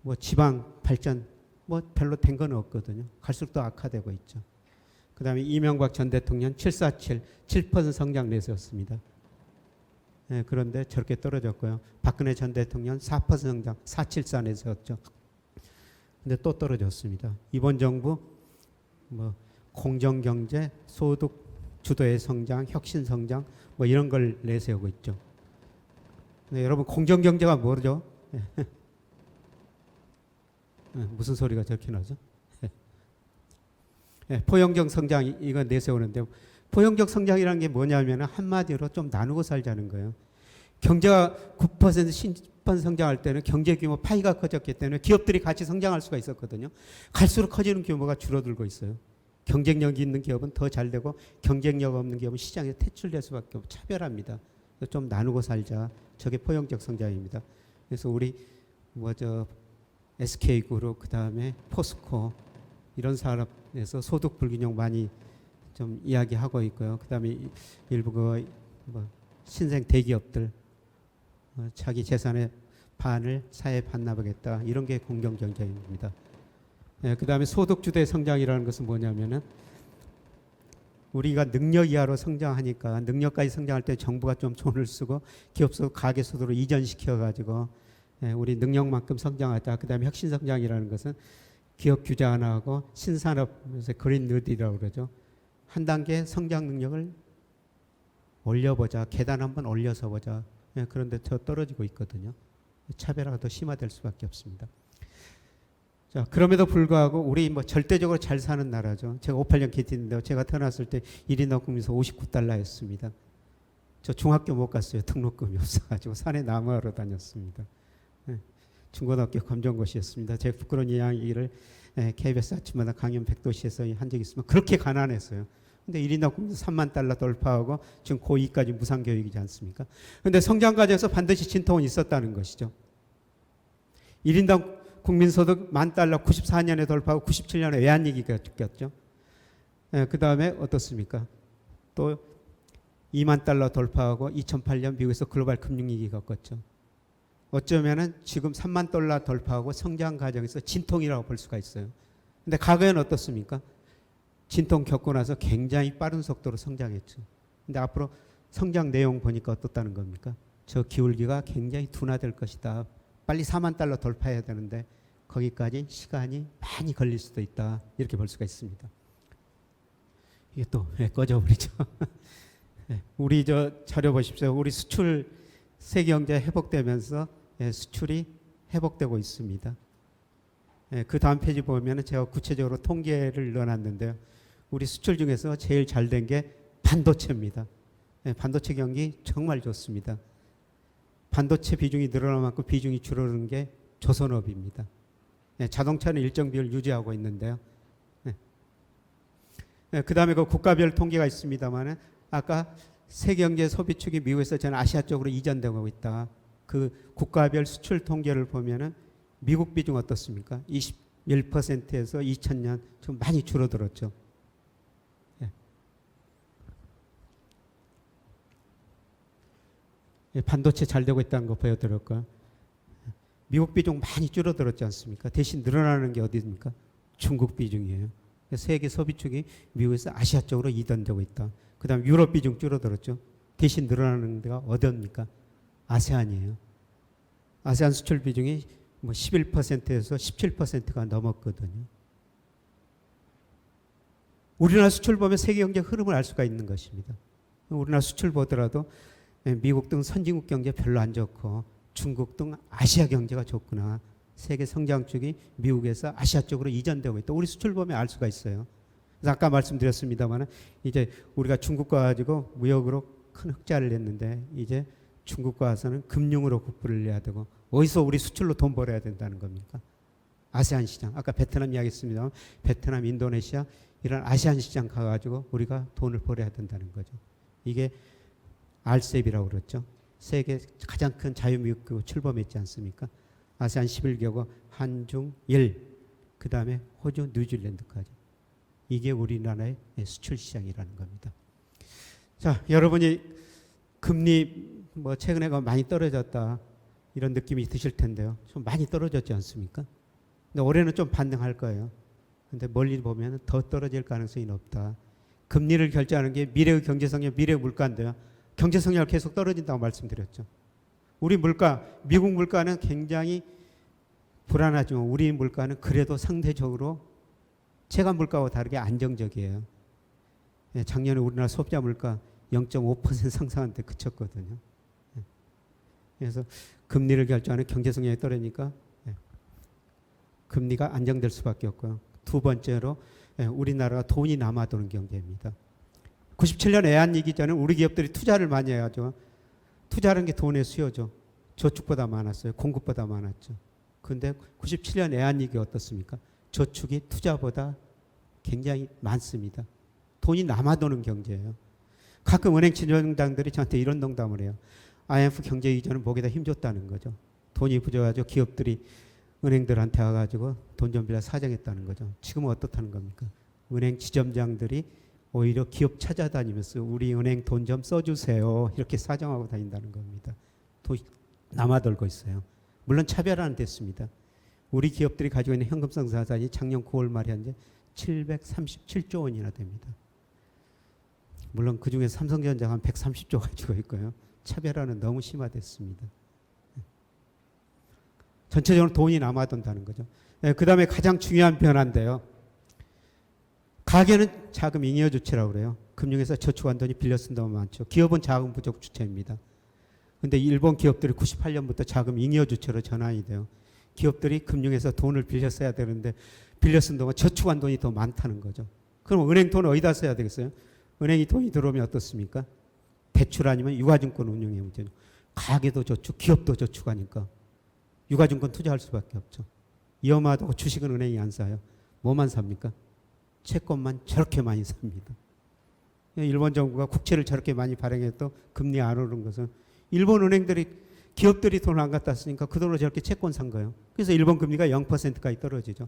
Speaker 2: 뭐 지방 발전 뭐 별로 된 건 없거든요. 갈수록 더 악화되고 있죠. 그 다음에 이명박 전 대통령 747, 7% 성장 내세웠습니다. 그런데 저렇게 떨어졌고요. 박근혜 전 대통령 4% 성장, 474 내세웠죠. 근데 또 떨어졌습니다. 이번 정부 뭐 공정경제, 소득 주도의 성장, 혁신 성장 뭐 이런 걸 내세우고 있죠. 여러분 공정경제가 뭐죠? 무슨 소리가 저렇게 나죠? 포용적 성장 이거 내세우는데 포용적 성장이라는 게 뭐냐면 한마디로 좀 나누고 살자는 거예요. 경제가 9% 10% 성장할 때는 경제 규모 파이가 커졌기 때문에 기업들이 같이 성장할 수가 있었거든요. 갈수록 커지는 규모가 줄어들고 있어요. 경쟁력이 있는 기업은 더 잘 되고 경쟁력 없는 기업은 시장에 퇴출될 수밖에 없고 차별합니다. 좀 나누고 살자. 저게 포용적 성장입니다. 그래서 우리 SK그룹 그다음에 포스코 이런 산업에서 소득 불균형 많이 좀 이야기하고 있고요. 그다음에 일부 신생 대기업들 자기 재산의 반을 사회에 반납하겠다. 이런 게 공정경제입니다. 그다음에 소득 주도의 성장이라는 것은 뭐냐면은 우리가 능력 이하로 성장하니까 능력까지 성장할 때 정부가 좀 돈을 쓰고 기업 소득 가계 소득으로 이전시켜 가지고 우리 능력만큼 성장하자. 그다음에 혁신 성장이라는 것은 기업 규제 하나 하고 신산업에서 그린 뉴딜이라고 그러죠. 한 단계 성장 능력을 올려보자. 계단 한번 올려서 보자. 그런데 더 떨어지고 있거든요. 차별화가 더 심화될 수밖에 없습니다. 자, 그럼에도 불구하고 우리 뭐 절대적으로 잘 사는 나라죠. 제가 58년 기티인데 제가 태어났을 때 1인당 국민소 59달러였습니다. 저 중학교 못 갔어요. 등록금이 없어가지고 산에 나무하러 다녔습니다. 중고등학교 검정고시였습니다. 제 부끄러운 이야기를 KBS 아침마다 강연 100도시에서 한 적이 있으면 그렇게 가난했어요. 근데 1인당 국민소 3만 달러 돌파하고 지금 고2까지 무상교육이지 않습니까? 근데 성장 과정에서 반드시 진통은 있었다는 것이죠. 1인당 국민소득 10,000달러 94년에 돌파하고 97년에 외환위기가 겪었죠. 그 다음에 어떻습니까? 또 20,000달러 돌파하고 2008년 미국에서 글로벌 금융위기 겪었죠. 어쩌면은 지금 30,000달러 돌파하고 성장 과정에서 진통이라고 볼 수가 있어요. 근데 과거에는 어떻습니까? 진통 겪고 나서 굉장히 빠른 속도로 성장했죠. 근데 앞으로 성장 내용 보니까 어떻다는 겁니까? 저 기울기가 굉장히 둔화될 것이다. 빨리 40,000달러 돌파해야 되는데 거기까지 시간이 많이 걸릴 수도 있다. 이렇게 볼 수가 있습니다. 이게 또 꺼져버리죠. 우리 저 자료 보십시오. 우리 수출 세계경제 회복되면서 수출이 회복되고 있습니다. 그 다음 페이지 보면 제가 구체적으로 통계를 넣어놨는데요. 우리 수출 중에서 제일 잘 된 게 반도체입니다. 예, 반도체 경기 정말 좋습니다. 반도체 비중이 늘어날 만큼 비중이 줄어드는 게 조선업입니다. 예, 자동차는 일정 비율 유지하고 있는데요. 그 다음에 그 국가별 통계가 있습니다만 아까 세계경제 소비축이 미국에서 전 아시아 쪽으로 이전되고 있다. 그 국가별 수출 통계를 보면은 미국 비중 어떻습니까? 21%에서 2000년 좀 많이 줄어들었죠. 예, 반도체 잘 되고 있다는 거 보여드릴까요? 미국 비중 많이 줄어들었지 않습니까? 대신 늘어나는 게 어디입니까? 중국 비중이에요. 세계 소비축이 미국에서 아시아 쪽으로 이전되고 있다. 그 다음 유럽 비중 줄어들었죠. 대신 늘어나는 데가 어디입니까? 아세안이에요. 아세안 수출 비중이 뭐 11%에서 17%가 넘었거든요. 우리나라 수출 보면 세계 경제 흐름을 알 수가 있는 것입니다. 우리나라 수출 보더라도 미국 등 선진국 경제 별로 안 좋고 중국 등 아시아 경제가 좋구나. 세계 성장축이 미국에서 아시아 쪽으로 이전되고 있다. 우리 수출 보면 알 수가 있어요. 그래서 아까 말씀드렸습니다만 이제 우리가 중국과 가지고 무역으로 큰 흑자를 냈는데 이제 중국과 와서는 금융으로 국부를 내야 되고 어디서 우리 수출로 돈 벌어야 된다는 겁니까? 아세안 시장. 아까 베트남 이야기했습니다만 베트남, 인도네시아 이런 아시안 시장 가가지고 우리가 돈을 벌어야 된다는 거죠. 이게 RCEP이라고 그랬죠. 세계 가장 큰 자유무역국 출범했지 않습니까? 아세안 11개국, 한중, 일, 그 다음에 호주, 뉴질랜드까지. 이게 우리나라의 수출 시장이라는 겁니다. 자, 여러분이 금리 뭐 최근에 많이 떨어졌다 이런 느낌이 드실 텐데요. 좀 많이 떨어졌지 않습니까? 근데 올해는 좀 반등할 거예요. 근데 멀리 보면 더 떨어질 가능성이 높다. 금리를 결정하는 게 미래의 경제성장, 미래의 물가인데요. 경제성장을 계속 떨어진다고 말씀드렸죠. 우리 물가, 미국 물가는 굉장히 불안하지만 우리 물가는 그래도 상대적으로 체감 물가와 다르게 안정적이에요. 작년에 우리나라 소비자 물가 0.5% 상승한 데 그쳤거든요. 그래서 금리를 결정하는 경제성장이 떨어지니까 금리가 안정될 수밖에 없고요. 두 번째로 우리나라가 돈이 남아도는 경제입니다. 97년 외환위기 전에 우리 기업들이 투자를 많이 해가지고 투자하는 게 돈의 수요죠. 저축보다 많았어요. 공급보다 많았죠. 그런데 97년 외환위기 어떻습니까? 저축이 투자보다 굉장히 많습니다. 돈이 남아도는 경제예요. 가끔 은행 지점장들이 저한테 이런 농담을 해요. IMF 경제 이전은 목에다 힘줬다는 거죠. 돈이 부족해가지고 기업들이 은행들한테 와가지고 돈 좀 빌려 사정했다는 거죠. 지금은 어떻다는 겁니까? 은행 지점장들이 오히려 기업 찾아다니면서 우리 은행 돈 좀 써주세요. 이렇게 사정하고 다닌다는 겁니다. 돈이 남아돌고 있어요. 물론 차별화는 됐습니다. 우리 기업들이 가지고 있는 현금성 자산이 작년 9월 말에 현재 737조 원이나 됩니다. 물론 그중에 삼성전자가 한 130조 가지고 있고요. 차별화는 너무 심화됐습니다. 전체적으로 돈이 남아돈다는 거죠. 그 다음에 가장 중요한 변화인데요. 가계는 자금 잉여 주체라고 그래요. 금융에서 저축한 돈이 빌려 쓴다고 많죠. 기업은 자금 부족 주체입니다. 그런데 일본 기업들이 98년부터 자금 잉여 주체로 전환이 돼요. 기업들이 금융에서 돈을 빌려 써야 되는데 빌려 쓴 동안 저축한 돈이 더 많다는 거죠. 그럼 은행 돈을 어디다 써야 되겠어요? 은행이 돈이 들어오면 어떻습니까? 대출 아니면 유가증권 운용의 문제죠. 가계도 저축, 기업도 저축하니까 유가증권 투자할 수밖에 없죠. 위험하다고 주식은 은행이 안 사요. 뭐만 삽니까? 채권만 저렇게 많이 삽니다. 일본 정부가 국채를 저렇게 많이 발행해도 금리 안 오르는 것은 일본 은행들이 기업들이 돈을 안 갖다 쓰니까 그 돈으로 저렇게 채권 산 거예요. 그래서 일본 금리가 0%까지 떨어지죠.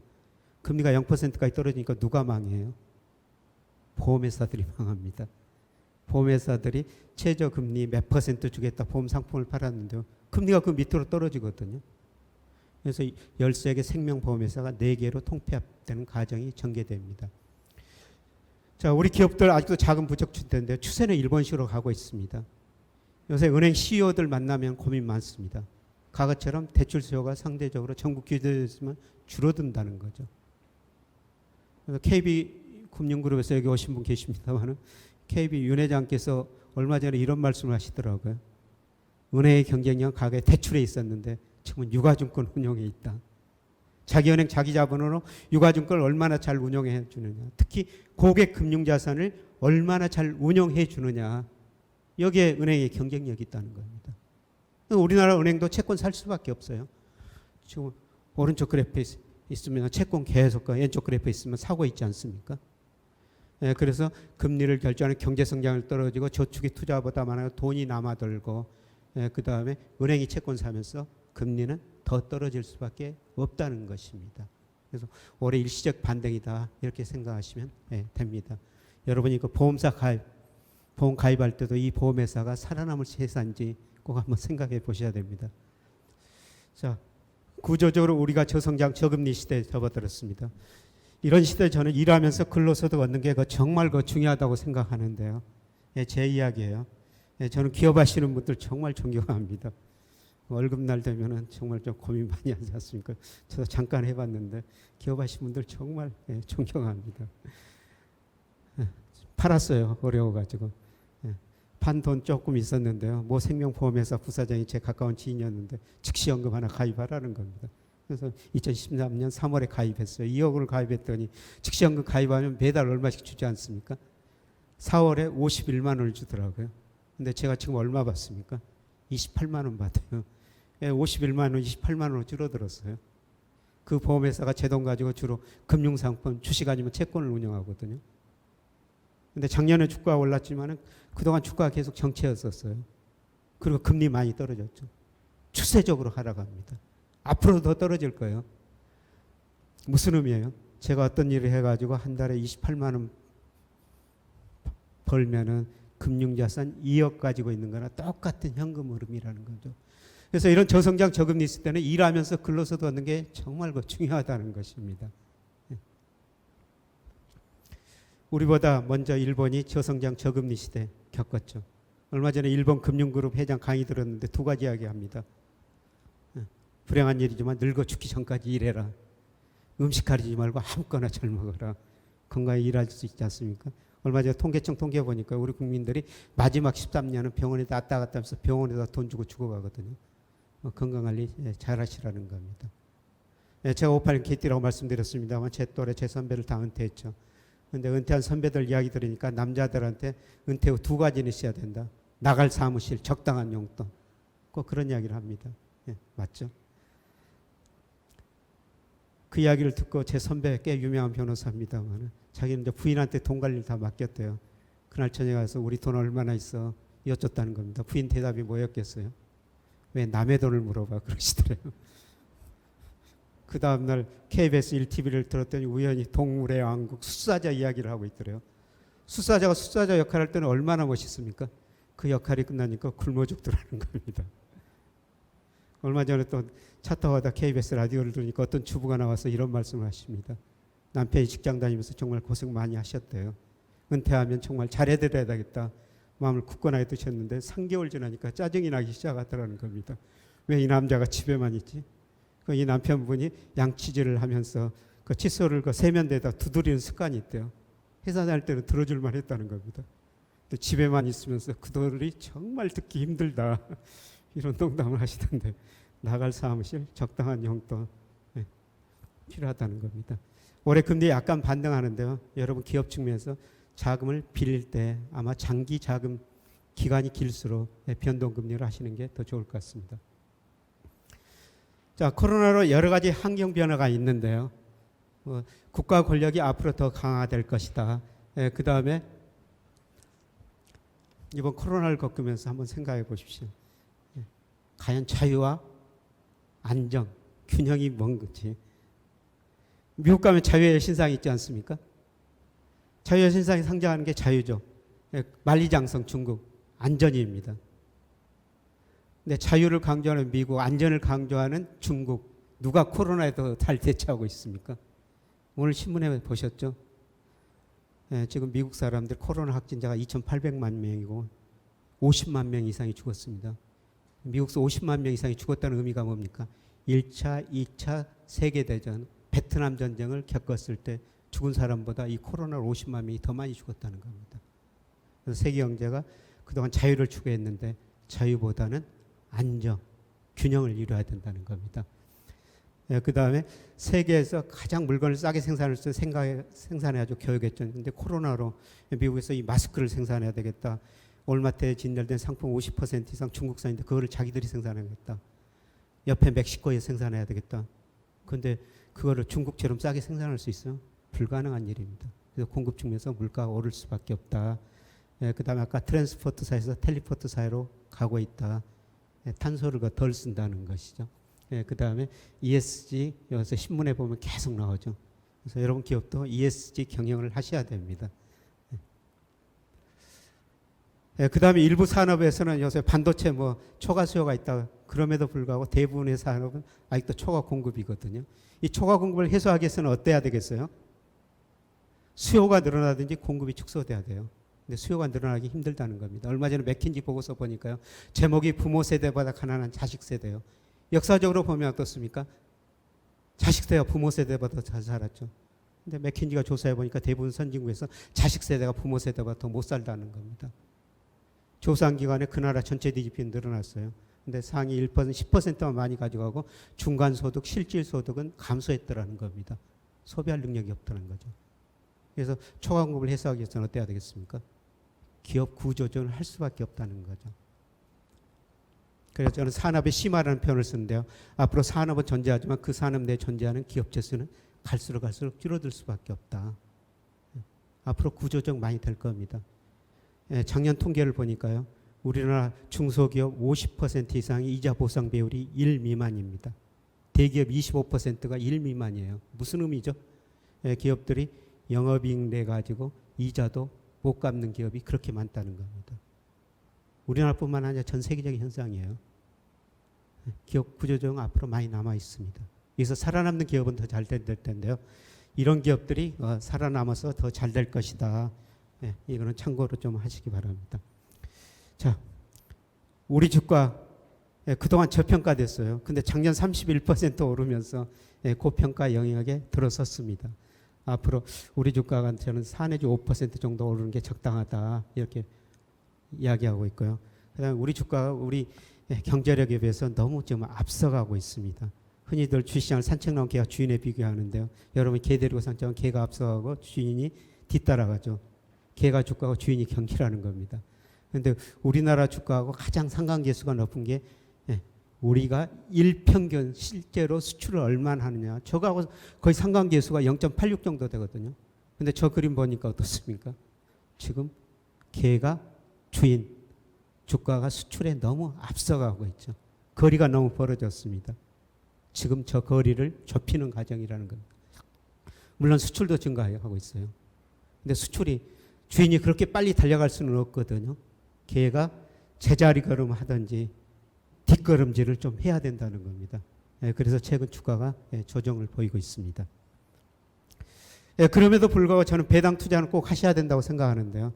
Speaker 2: 금리가 0%까지 떨어지니까 누가 망해요? 보험회사들이 망합니다. 보험회사들이 최저금리 몇 퍼센트 주겠다 보험 상품을 팔았는데요. 금리가 그 밑으로 떨어지거든요. 그래서 13개 생명보험회사가 4개로 통폐합되는 과정이 전개됩니다. 자, 우리 기업들 아직도 자금 부족 추세인데 추세는 일본식으로 가고 있습니다. 요새 은행 CEO들 만나면 고민 많습니다. 과거처럼 대출 수요가 상대적으로 전국 규제였으면 줄어든다는 거죠. 그래서 KB금융그룹에서 여기 오신 분 계십니다만 KB 윤 회장께서 얼마 전에 이런 말씀을 하시더라고요. 은행의 경쟁력 과거에 대출에 있었는데 지금은 유가증권 운용에 있다. 자기 은행 자기 자본으로 유가증권을 얼마나 잘 운영해 주느냐. 특히 고객 금융자산을 얼마나 잘 운영해 주느냐. 여기에 은행의 경쟁력이 있다는 겁니다. 우리나라 은행도 채권 살 수밖에 없어요. 지금 오른쪽 그래프에 있으면 채권 계속 가, 왼쪽 그래프에 있으면 사고 있지 않습니까? 예, 그래서 금리를 결정하는 경제 성장을 떨어지고 저축이 투자보다 많아요. 돈이 남아들고, 예, 그 다음에 은행이 채권 사면서 금리는 더 떨어질 수밖에 없다는 것입니다. 그래서 올해 일시적 반등이다 이렇게 생각하시면, 예, 됩니다. 여러분이 그 보험사 보험 가입할 때도 이 보험회사가 살아남을 회사인지 꼭 한번 생각해 보셔야 됩니다. 자, 구조적으로 우리가 저성장 저금리 시대에 접어들었습니다. 이런 시대에 저는 일하면서 근로소득 얻는 게 정말 중요하다고 생각하는데요. 예, 제 이야기예요. 예, 저는 기업하시는 분들 정말 존경합니다. 월급날 되면은 정말 좀 고민 많이 하지 않습니까? 저도 잠깐 해봤는데 기업하시는 분들 정말, 예, 존경합니다. 예, 팔았어요. 어려워가지고. 예, 판 돈 조금 있었는데요. 모 생명보험회사 부사장이 제 가까운 지인이었는데 즉시연금 하나 가입하라는 겁니다. 그래서 2013년 3월에 가입했어요. 2억 원을 가입했더니 즉시연금 가입하면 매달 얼마씩 주지 않습니까? 4월에 51만 원을 주더라고요. 근데 제가 지금 얼마 받습니까? 28만 원 받아요. 51만 원, 28만 원으로 줄어들었어요. 그 보험회사가 제 돈 가지고 주로 금융상품, 주식 아니면 채권을 운영하거든요. 근데 작년에 주가가 올랐지만 그동안 주가가 계속 정체였었어요. 그리고 금리 많이 떨어졌죠. 추세적으로 하락합니다. 앞으로 더 떨어질 거예요. 무슨 의미예요? 제가 어떤 일을 해가지고 한 달에 28만 원 벌면은 금융자산 2억 가지고 있는 거나 똑같은 현금 흐름이라는 거죠. 그래서 이런 저성장 저금리 있을 때는 일하면서 근로소득 얻는 게 정말 중요하다는 것입니다. 우리보다 먼저 일본이 저성장 저금리 시대 겪었죠. 얼마 전에 일본 금융그룹 회장 강의 들었는데 두 가지 이야기합니다. 불행한 일이지만 늙어 죽기 전까지 일해라. 음식 가리지 말고 아무거나 잘 먹어라. 건강히 일할 수 있지 않습니까? 얼마 전에 통계청 통계 보니까 우리 국민들이 마지막 13년은 병원에 왔다 갔다 하면서 병원에다 돈 주고 죽어가거든요. 건강관리 잘 하시라는 겁니다. 제가 58년 개띠라고 말씀드렸습니다만 제 또래 제 선배를 다 은퇴했죠. 그런데 은퇴한 선배들 이야기 들으니까 남자들한테 은퇴 후 두 가지는 있어야 된다. 나갈 사무실, 적당한 용돈. 꼭 그런 이야기를 합니다. 예, 맞죠? 그 이야기를 듣고 제 선배 꽤 유명한 변호사입니다만 자기는 이제 부인한테 돈 관리를 다 맡겼대요. 그날 저녁에 가서 우리 돈 얼마나 있어 여쭙다는 겁니다. 부인 대답이 뭐였겠어요? 왜 남의 돈을 물어봐 그러시더래요. 그 다음날 KBS 1TV를 들었더니 우연히 동물의 왕국 수사자 이야기를 하고 있더래요. 수사자가 수사자 역할을 할 때는 얼마나 멋있습니까? 그 역할이 끝나니까 굶어 죽더라는 겁니다. 얼마 전에 또 차 타고 가다 KBS 라디오를 들으니까 어떤 주부가 나와서 이런 말씀을 하십니다. 남편이 직장 다니면서 정말 고생 많이 하셨대요. 은퇴하면 정말 잘해드려야 되겠다. 마음을 굳건하게 드셨는데 3개월 지나니까 짜증이 나기 시작하더라는 겁니다. 왜 이 남자가 집에만 있지? 이 남편분이 양치질을 하면서 그 칫솔을 그 세면대에다 두드리는 습관이 있대요. 회사 다닐 때는 들어줄만 했다는 겁니다. 근데 집에만 있으면서 그들이 정말 듣기 힘들다. 이런 농담을 하시던데 나갈 사무실 적당한 용돈 필요하다는 겁니다. 올해 금리 약간 반등하는데요. 여러분 기업 측면에서 자금을 빌릴 때 아마 장기 자금 기간이 길수록 변동금리를 하시는 게 더 좋을 것 같습니다. 자, 코로나로 여러 가지 환경 변화가 있는데요. 국가 권력이 앞으로 더 강화될 것이다. 그 다음에 이번 코로나를 겪으면서 한번 생각해 보십시오. 과연 자유와 안정, 균형이 뭔 거지? 미국 가면 자유의 신상이 있지 않습니까? 자유의 신상이 상징하는 게 자유죠. 만리장성 중국, 안전입니다. 근데 자유를 강조하는 미국, 안전을 강조하는 중국, 누가 코로나에 더 잘 대처하고 있습니까? 오늘 신문에 보셨죠? 지금 미국 사람들 코로나 확진자가 2,800만 명이고 50만 명 이상이 죽었습니다. 미국에서 50만 명 이상이 죽었다는 의미가 뭡니까? 1차, 2차 세계대전, 베트남 전쟁을 겪었을 때 죽은 사람보다 이 코로나로 50만 명이 더 많이 죽었다는 겁니다. 그래서 세계 경제가 그동안 자유를 추구했는데 자유보다는 안정, 균형을 이루어야 된다는 겁니다. 그 다음에 세계에서 가장 물건을 싸게 생산할 수 생산해가지고 교육했죠. 근데 코로나로 미국에서 이 마스크를 생산해야 되겠다. 올마트에 진열된 상품 50% 이상 중국산인데 그거를 자기들이 생산하겠다. 옆에 멕시코에 생산해야 되겠다. 그런데 그거를 중국처럼 싸게 생산할 수 있어요? 불가능한 일입니다. 그래서 공급 측면에서 물가가 오를 수밖에 없다. 그 다음에 아까 트랜스포트사에서 텔리포트사로 가고 있다. 탄소를 덜 쓴다는 것이죠. 그 다음에 ESG, 여기서 신문에 보면 계속 나오죠. 그래서 여러분 기업도 ESG 경영을 하셔야 됩니다. 그 다음에 일부 산업에서는 요새 반도체 초과 수요가 있다. 그럼에도 불구하고 대부분의 산업은 아직도 초과 공급이거든요. 이 초과 공급을 해소하기 위해서는 어때야 되겠어요? 수요가 늘어나든지 공급이 축소돼야 돼요. 근데 수요가 늘어나기 힘들다는 겁니다. 얼마 전에 맥킨지 보고서 보니까요. 제목이 부모 세대보다 가난한 자식 세대요. 역사적으로 보면 어떻습니까? 자식 세대가 부모 세대보다 잘 살았죠. 근데 맥킨지가 조사해 보니까 대부분 선진국에서 자식 세대가 부모 세대보다 더 못 살다는 겁니다. 조사한 기간에 그 나라 전체 GDP는 늘어났어요. 근데 상위 1%, 10%만 많이 가져가고 중간 소득, 실질 소득은 감소했더라는 겁니다. 소비할 능력이 없다는 거죠. 그래서 초과 공급을 해소하기 위해서는 어때야 되겠습니까? 기업 구조조정을 할 수밖에 없다는 거죠. 그래서 저는 산업의 심화라는 표현을 쓰는데요. 앞으로 산업은 존재하지만 그 산업 내에 존재하는 기업체 수는 갈수록 줄어들 수밖에 없다. 앞으로 구조조정 많이 될 겁니다. 작년 통계를 보니까요. 우리나라 중소기업 50% 이상의 이자 보상 비율이 1 미만입니다. 대기업 25%가 1 미만이에요. 무슨 의미죠? 기업들이 영업이익 내 가지고 이자도 못 갚는 기업이 그렇게 많다는 겁니다. 우리나라뿐만 아니라 전 세계적인 현상이에요. 기업 구조조정 앞으로 많이 남아 있습니다. 그래서 살아남는 기업은 더 잘 될 텐데요. 이런 기업들이 살아남아서 더 잘 될 것이다. 이거는 참고로 좀 하시기 바랍니다. 자, 우리 주가 그동안 저평가됐어요. 근데 작년 31% 오르면서 고평가 영역에 들어섰습니다. 앞으로 우리 주가가 저는 4 내지 5% 정도 오르는 게 적당하다 이렇게 이야기하고 있고요. 그다음에 우리 주가가 우리 경제력에 비해서 너무 좀 앞서가고 있습니다. 흔히들 주시장을 산책 나온 개가 주인에 비교하는데요. 여러분 개 데리고 산책하면 개가 앞서가고 주인이 뒤따라가죠. 개가 주가고 주인이 경기라는 겁니다. 그런데 우리나라 주가하고 가장 상관계수가 높은 게 우리가 일평균 실제로 수출을 얼마나 하느냐. 저거하고 거의 상관계수가 0.86 정도 되거든요. 근데 저 그림 보니까 어떻습니까? 지금 개가 주인, 주가가 수출에 너무 앞서가고 있죠. 거리가 너무 벌어졌습니다. 지금 저 거리를 좁히는 과정이라는 겁니다. 물론 수출도 증가하고 있어요. 근데 수출이 주인이 그렇게 빨리 달려갈 수는 없거든요. 개가 제자리 걸음 하든지 뒷걸음질을 좀 해야 된다는 겁니다. 그래서 최근 주가가 조정을 보이고 있습니다. 그럼에도 불구하고 저는 배당 투자는 꼭 하셔야 된다고 생각하는데요.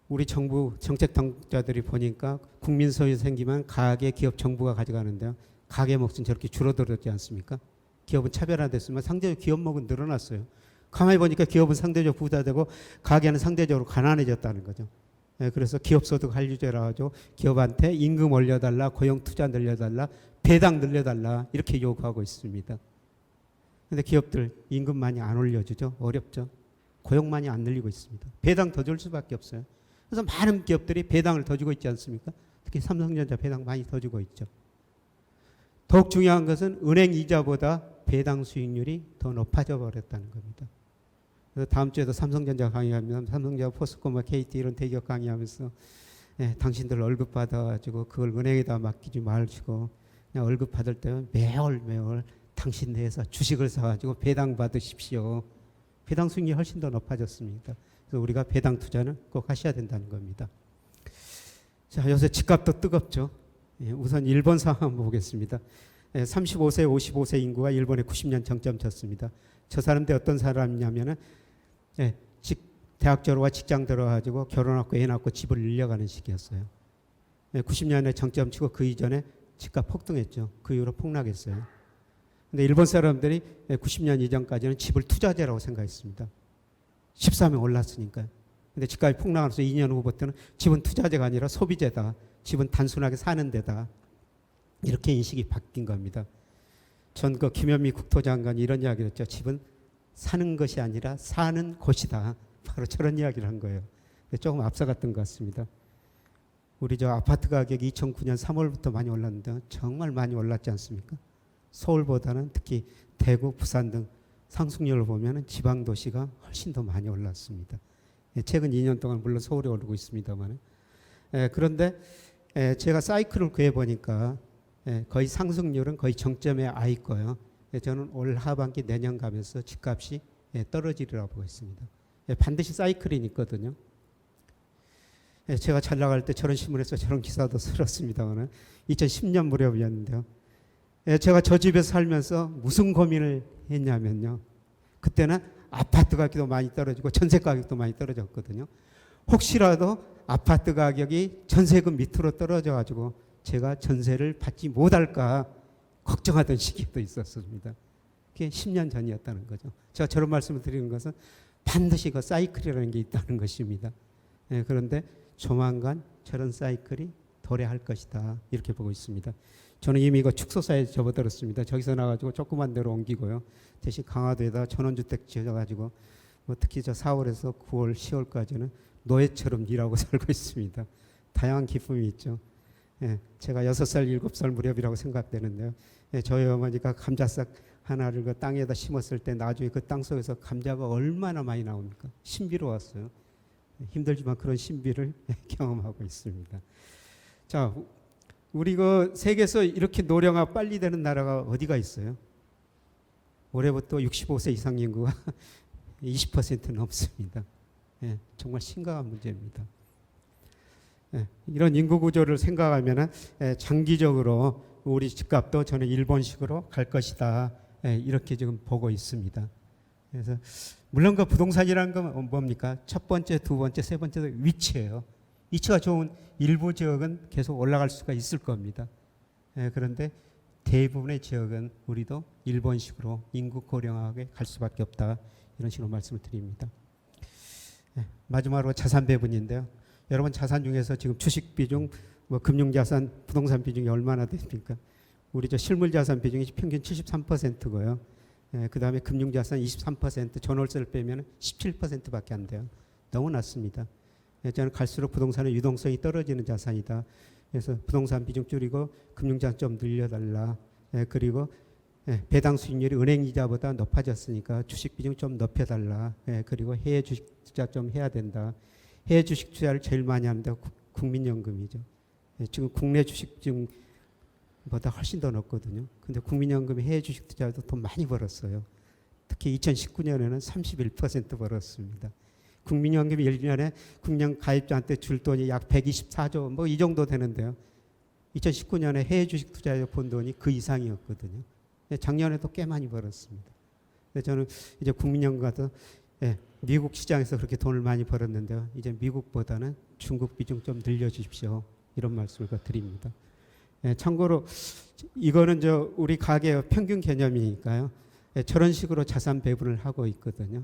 Speaker 2: 우리 정부 정책 당국자들이 보니까 국민 소유 생기면 가계 기업 정부가 가져가는데요. 가계 몫은 저렇게 줄어들었지 않습니까? 기업은 차별화됐으면 상대적으로 기업 몫은 늘어났어요. 가만히 보니까 기업은 상대적으로 부자되고 가계는 상대적으로 가난해졌다는 거죠. 그래서 기업소득 한류제라 하죠. 기업한테 임금 올려달라, 고용 투자 늘려달라, 배당 늘려달라 이렇게 요구하고 있습니다. 그런데 기업들 임금 많이 안 올려주죠. 어렵죠. 고용 많이 안 늘리고 있습니다. 배당 더 줄 수밖에 없어요. 그래서 많은 기업들이 배당을 더 주고 있지 않습니까? 특히 삼성전자 배당 많이 더 주고 있죠. 더욱 중요한 것은 은행 이자보다 배당 수익률이 더 높아져 버렸다는 겁니다. 그래서 다음 주에도 삼성전자 강의하면 삼성전자, 포스코, KT 이런 대기업 강의하면서 당신들 월급 받아가지고 그걸 은행에다 맡기지 마시고 그냥 월급 받을 때는 매월 당신 내에서 주식을 사가지고 배당 받으십시오. 배당 수익률이 훨씬 더 높아졌습니다. 그래서 우리가 배당 투자는 꼭 하셔야 된다는 겁니다. 자, 요새 집값도 뜨겁죠. 우선 일본 상황 한번 보겠습니다. 35세, 55세 인구가 일본에 90년 정점 쳤습니다. 저 사람들 어떤 사람이냐면은 대학 졸업과 직장 들어가지고 결혼하고 애 낳고 집을 늘려가는 시기였어요. 90년에 정점 치고 그 이전에 집값 폭등했죠. 그 이후로 폭락했어요. 근데 일본 사람들이 90년 이전까지는 집을 투자재라고 생각했습니다. 13에 올랐으니까요. 근데 집값이 폭락하면서 2년 후부터는 집은 투자재가 아니라 소비재다. 집은 단순하게 사는 데다. 이렇게 인식이 바뀐 겁니다. 전 그 김현미 국토장관이 이런 이야기를 했죠. 집은 사는 것이 아니라 사는 곳이다. 바로 저런 이야기를 한 거예요. 조금 앞서갔던 것 같습니다. 우리 저 아파트 가격이 2009년 3월부터 많이 올랐는데 정말 많이 올랐지 않습니까? 서울보다는 특히 대구, 부산 등 상승률을 보면 지방 도시가 훨씬 더 많이 올랐습니다. 최근 2년 동안 물론 서울에 오르고 있습니다만, 그런데 제가 사이클을 구해 보니까 거의 상승률은 거의 정점에 아 있고요. 저는 올 하반기 내년 가면서 집값이 떨어지리라고 보고 있습니다. 반드시 사이클이 있거든요. 제가 잘 나갈 때 저런 신문에서 저런 기사도 쓸었습니다만 2010년 무렵이었는데요. 제가 저 집에서 살면서 무슨 고민을 했냐면요. 그때는 아파트 가격도 많이 떨어지고 전세 가격도 많이 떨어졌거든요. 혹시라도 아파트 가격이 전세금 밑으로 떨어져 가지고 제가 전세를 받지 못할까 걱정하던 시기도 있었습니다. 그게 10년 전이었다는 거죠. 제가 저런 말씀을 드리는 것은 반드시 그 사이클이라는 게 있다는 것입니다. 그런데 조만간 저런 사이클이 도래할 것이다. 이렇게 보고 있습니다. 저는 이미 이거 축소사에 접어들었습니다. 저기서 나가지고 조그만 데로 옮기고요. 대신 강화도에다 전원주택 지어가지고 특히 저 4월에서 9월, 10월까지는 노예처럼 일하고 살고 있습니다. 다양한 기쁨이 있죠. 제가 6살, 7살 무렵이라고 생각되는데요. 저희 어머니가 감자싹 하나를 그 땅에다 심었을 때 나중에 그 땅 속에서 감자가 얼마나 많이 나옵니까? 신비로웠어요. 힘들지만 그런 신비를 경험하고 있습니다. 자, 우리 그 세계에서 이렇게 노령화 빨리 되는 나라가 어디가 있어요? 올해부터 65세 이상 인구가 20% 넘습니다. 정말 심각한 문제입니다. 이런 인구 구조를 생각하면 장기적으로 우리 집값도 저는 일본식으로 갈 것이다. 이렇게 지금 보고 있습니다. 그래서 물론 그 부동산이라는 건 뭡니까? 첫 번째, 두 번째, 세 번째 위치예요. 위치가 좋은 일부 지역은 계속 올라갈 수가 있을 겁니다. 그런데 대부분의 지역은 우리도 일본식으로 인구 고령화하게 갈 수밖에 없다. 이런 식으로 말씀을 드립니다. 마지막으로 자산 배분인데요. 여러분 자산 중에서 지금 주식 비중, 뭐 금융자산, 부동산 비중이 얼마나 됩니까? 우리 저 실물자산 비중이 평균 73%고요. 그 다음에 금융자산 23%, 전월세를 빼면 17%밖에 안 돼요. 너무 낮습니다. 저는 갈수록 부동산의 유동성이 떨어지는 자산이다. 그래서 부동산 비중 줄이고 금융자산 좀 늘려달라. 그리고 배당 수익률이 은행 이자보다 높아졌으니까 주식 비중 좀 높여달라. 그리고 해외 주식 투자 좀 해야 된다. 해외 주식 투자를 제일 많이 하는데 국민연금이죠. 지금 국내 주식 비중보다 훨씬 더 높거든요. 근데 국민연금이 해외 주식 투자도 돈 많이 벌었어요. 특히 2019년에는 31% 벌었습니다. 국민연금이 1년에 국년 가입자한테 줄 돈이 약 124조 뭐 이 정도 되는데요. 2019년에 해외 주식 투자에 본 돈이 그 이상이었거든요. 작년에도 꽤 많이 벌었습니다. 저는 이제 국민연금 가서 미국 시장에서 그렇게 돈을 많이 벌었는데요. 이제 미국보다는 중국 비중 좀 늘려주십시오. 이런 말씀을 드립니다. 참고로 이거는 저 우리 가계 평균 개념이니까요. 저런 식으로 자산 배분을 하고 있거든요.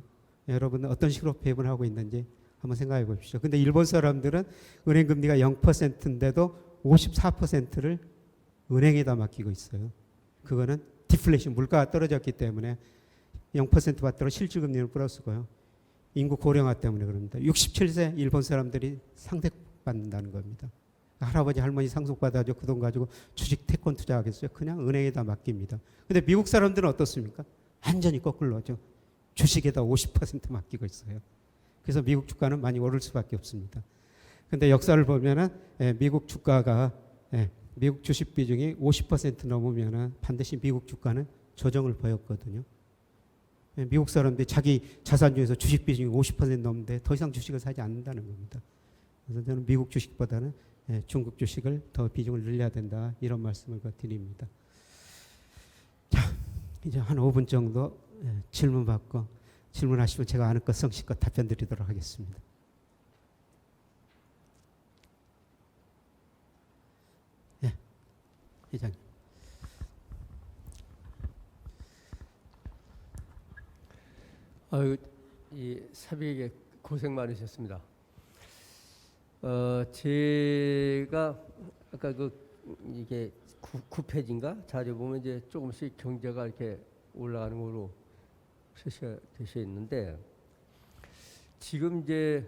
Speaker 2: 여러분 어떤 식으로 배분하고 있는지 한번 생각해 보십시오. 근데 일본 사람들은 은행 금리가 0%인데도 54%를 은행에다 맡기고 있어요. 그거는 디플레이션, 물가가 떨어졌기 때문에 0% 받도록 실질금리는 플러스고요. 인구 고령화 때문에 그럽니다. 67세 일본 사람들이 상속받는다는 겁니다. 할아버지 할머니 상속받아가지고 그 돈 가지고 주식 채권 투자하겠어요? 그냥 은행에다 맡깁니다. 근데 미국 사람들은 어떻습니까? 완전히 거꾸로죠. 주식에다 50% 맡기고 있어요. 그래서 미국 주가는 많이 오를 수밖에 없습니다. 근데 역사를 보면은 미국 주가가 미국 주식 비중이 50% 넘으면은 반드시 미국 주가는 조정을 보였거든요. 미국 사람들이 자기 자산 중에서 주식 비중이 50% 넘는데 더 이상 주식을 사지 않는다는 겁니다. 그래서 저는 미국 주식보다는 중국 주식을 더 비중을 늘려야 된다. 이런 말씀을 드립니다. 자, 이제 한 5분 정도 질문 받고 질문하시면 제가 아는 것 성실껏 답변 드리도록 하겠습니다. 회장님.
Speaker 3: 아유, 이 사비에게 고생 많으셨습니다. 제가 아까 이게 9페이지인가 자료 보면 이제 조금씩 경제가 이렇게 올라가는 걸로 표시가 되어 있는데, 지금 이제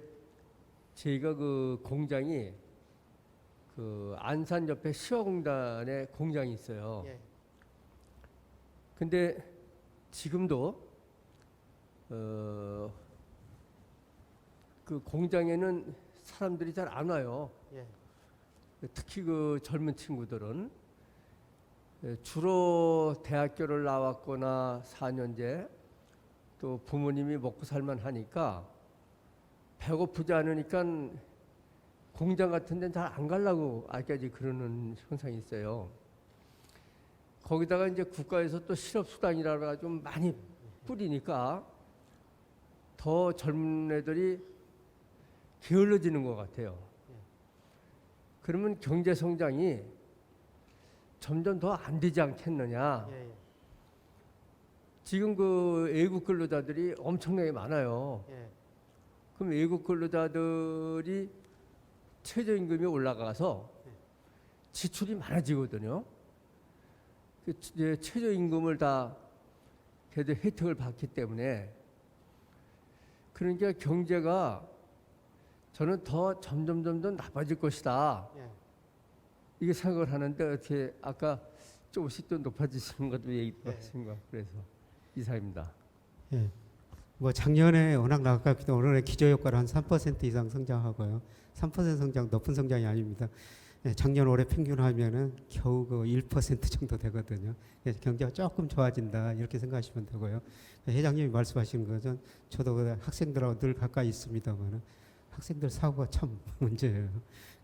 Speaker 3: 저희가 그 공장이 그 안산 옆에 시화공단에 공장이 있어요.
Speaker 2: 예.
Speaker 3: 근데 지금도 그 공장에는 사람들이 잘 안 와요.
Speaker 2: 예.
Speaker 3: 특히 그 젊은 친구들은 주로 대학교를 나왔거나 4년제, 또 부모님이 먹고 살만 하니까 배고프지 않으니까 공장 같은 데는 잘 안 가려고 아직까지 그러는 현상이 있어요. 거기다가 이제 국가에서 또 실업수당이라 좀 많이 뿌리니까 더 젊은 애들이 게을러지는 것 같아요. 그러면 경제 성장이 점점 더 안 되지 않겠느냐.
Speaker 2: 예.
Speaker 3: 지금 그 외국 근로자들이 엄청나게 많아요.
Speaker 2: 예.
Speaker 3: 그럼 외국 근로자들이 최저임금이 올라가서 지출이 많아지거든요. 그 이제 최저임금을 다 걔들 혜택을 받기 때문에, 그러니까 경제가 저는 더 점점 나빠질 것이다.
Speaker 2: 예.
Speaker 3: 이게 생각을 하는데, 어떻게 아까 조금씩 또 높아지시는 것도 얘기
Speaker 2: 예.
Speaker 3: 하신 거, 그래서 이상입니다.
Speaker 2: 예. 뭐 작년에 워낙 나갔기 때문에 올해 기저효과로 한 3% 이상 성장하고요. 3% 성장 높은 성장이 아닙니다. 예, 작년 올해 평균하면은 겨우 그 1% 정도 되거든요. 예, 경제가 조금 좋아진다 이렇게 생각하시면 되고요. 회장님이 말씀하신 것은 저도 그 학생들하고 늘 가까이 있습니다만은 학생들 사고가 참 문제예요.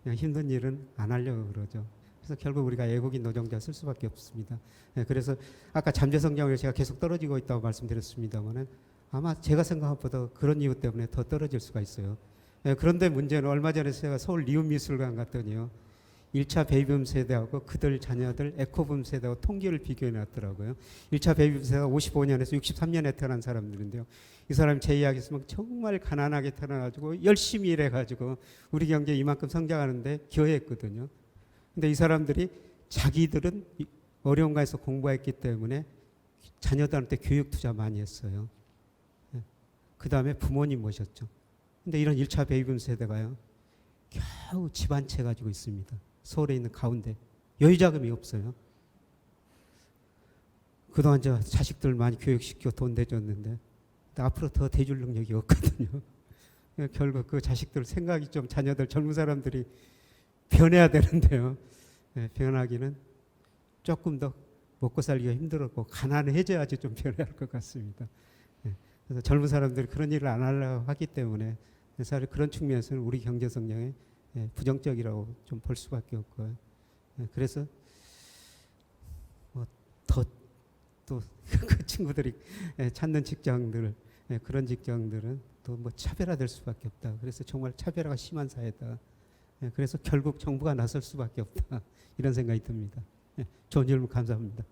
Speaker 2: 그냥 힘든 일은 안 하려고 그러죠. 그래서 결국 우리가 외국인 노동자 쓸 수밖에 없습니다. 예, 그래서 아까 잠재 성장률 제가 계속 떨어지고 있다고 말씀드렸습니다만은 아마 제가 생각한 것보다 그런 이유 때문에 더 떨어질 수가 있어요. 예, 그런데 문제는 얼마 전에 제가 서울 리움미술관 갔더니요. 1차 베이비붐 세대하고 그들 자녀들 에코붐 세대하고 통계를 비교해 놨더라고요. 1차 베이비붐 세대가 55년에서 63년에 태어난 사람들인데요. 이 사람이 제 이야기 했으면 정말 가난하게 태어나가지고 열심히 일해가지고 우리 경제 이만큼 성장하는데 기여했거든요. 근데 이 사람들이 자기들은 어려운 가에서 공부했기 때문에 자녀들한테 교육 투자 많이 했어요. 그 다음에 부모님 모셨죠. 근데 이런 1차 베이비붐 세대가요. 겨우 집 한 채 가지고 있습니다. 서울에 있는 가운데. 여유자금이 없어요. 그동안 저 자식들 많이 교육시켜 돈 대줬는데 앞으로 더 대줄 능력이 없거든요. 결국 그 자식들 생각이 좀 자녀들 젊은 사람들이 변해야 되는데요. 변하기는 조금 더 먹고 살기가 힘들었고 가난해져야지 좀 변해야 할 것 같습니다. 그래서 젊은 사람들이 그런 일을 안 하려고 하기 때문에 사실 그런 측면에서는 우리 경제 성장에 부정적이라고 좀 볼 수밖에 없고요. 그래서 뭐 더 또 그 친구들이 찾는 직장들 그런 직장들은 또 뭐 차별화될 수밖에 없다. 그래서 정말 차별화가 심한 사회다. 그래서 결국 정부가 나설 수밖에 없다. 이런 생각이 듭니다. 좋은 질문 감사합니다.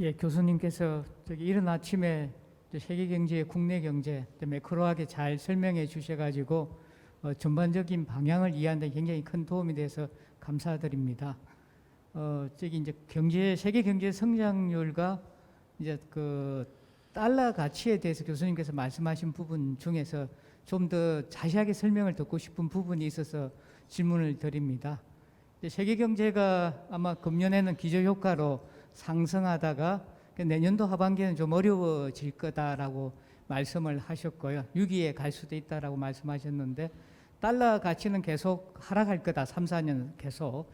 Speaker 4: 예, 교수님께서 저기 이른 아침에 세계 경제, 국내 경제 매크로하게 잘 설명해 주셔가지고 전반적인 방향을 이해하는 데 굉장히 큰 도움이 돼서 감사드립니다. 저기 이제 세계 경제 성장률과 이제 그 달러 가치에 대해서 교수님께서 말씀하신 부분 중에서 좀 더 자세하게 설명을 듣고 싶은 부분이 있어서 질문을 드립니다. 세계 경제가 아마 금년에는 기저효과로 상승하다가 내년도 하반기에는 좀 어려워질 거다라고 말씀을 하셨고요. 6위에 갈 수도 있다라고 말씀하셨는데 달러 가치는 계속 하락할 거다. 3, 4년 계속.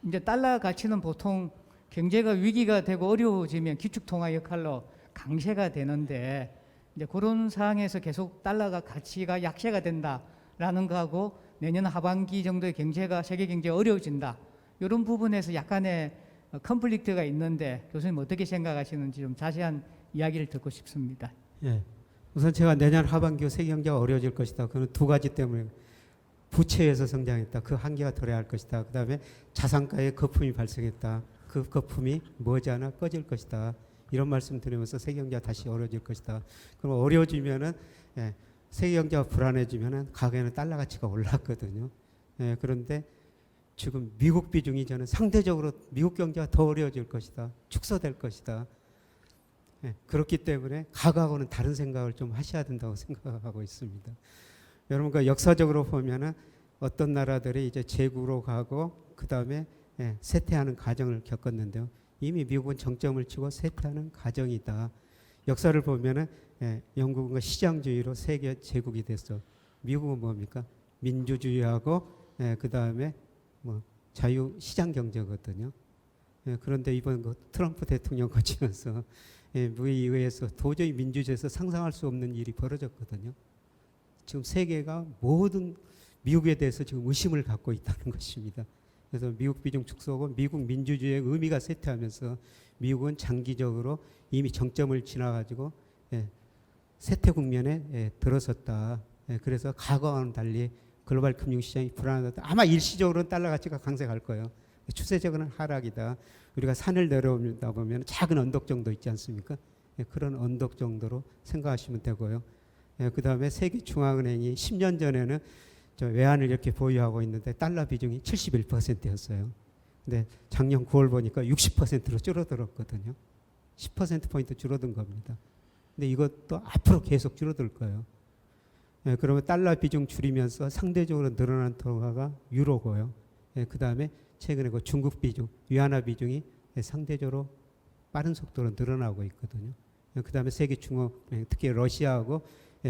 Speaker 4: 이제 달러 가치는 보통 경제가 위기가 되고 어려워지면 기축통화 역할로 강세가 되는데 이제 그런 상황에서 계속 달러가 가치가 약세가 된다라는 거하고 내년 하반기 정도의 경제가 세계 경제가 어려워진다. 이런 부분에서 약간의 컨플릭트가 있는데 교수님 어떻게 생각하시는지 좀 자세한 이야기를 듣고 싶습니다.
Speaker 2: 예. 우선 제가 내년 하반기 세계 경제가 어려워질 것이다. 그는 두 가지 때문에 부채에서 성장했다. 그 한계가 도래할 것이다. 그다음에 자산가의 거품이 발생했다. 그 거품이 머지않아 꺼질 것이다. 이런 말씀 드리면서 세계 경제가 다시 어려워질 것이다. 그럼 어려워지면은 세계 경제가 불안해지면은 과거에는 달러 가치가 올랐거든요. 그런데 지금 미국 비중이 저는 상대적으로 미국 경제가 더 어려워질 것이다. 축소될 것이다. 그렇기 때문에 과거하고는 다른 생각을 좀 하셔야 된다고 생각하고 있습니다. 여러분 그 역사적으로 보면은 어떤 나라들이 이제 제국으로 가고 그 다음에 쇠퇴하는 과정을 겪었는데요. 이미 미국은 정점을 치고 쇠퇴하는 과정이다. 역사를 보면은 영국은 시장주의로 세계 제국이 됐어. 미국은 뭡니까? 민주주의하고 그 다음에 뭐 자유 시장 경제거든요. 그런데 이번 그 트럼프 대통령 거치면서 미국에 의해서 도저히 민주주의에서 상상할 수 없는 일이 벌어졌거든요. 지금 세계가 모든 미국에 대해서 지금 의심을 갖고 있다는 것입니다. 그래서 미국 비중 축소고 미국 민주주의의 의미가 쇠퇴하면서 미국은 장기적으로 이미 정점을 지나가지고 쇠퇴 국면에 들어섰다. 그래서 과거와는 달리 글로벌 금융시장이 불안하다. 아마 일시적으로는 달러 가치가 강세갈 거예요. 추세적으로는 하락이다. 우리가 산을 내려오다 보면 작은 언덕 정도 있지 않습니까? 그런 언덕 정도로 생각하시면 되고요. 그 다음에 세계중앙은행이 10년 전에는 저 외환을 이렇게 보유하고 있는데 달러 비중이 71%였어요. 근데 작년 9월 보니까 60%로 줄어들었거든요. 10%포인트 줄어든 겁니다. 근데 이것도 앞으로 계속 줄어들 거예요. 그러면 달러 비중 줄이면서 상대적으로 늘어난 통화가 유로고요. 그 다음에 최근에 그 중국 비중, 위안화 비중이 상대적으로 빠른 속도로 늘어나고 있거든요. 그 다음에 세계중앙은행, 특히 러시아하고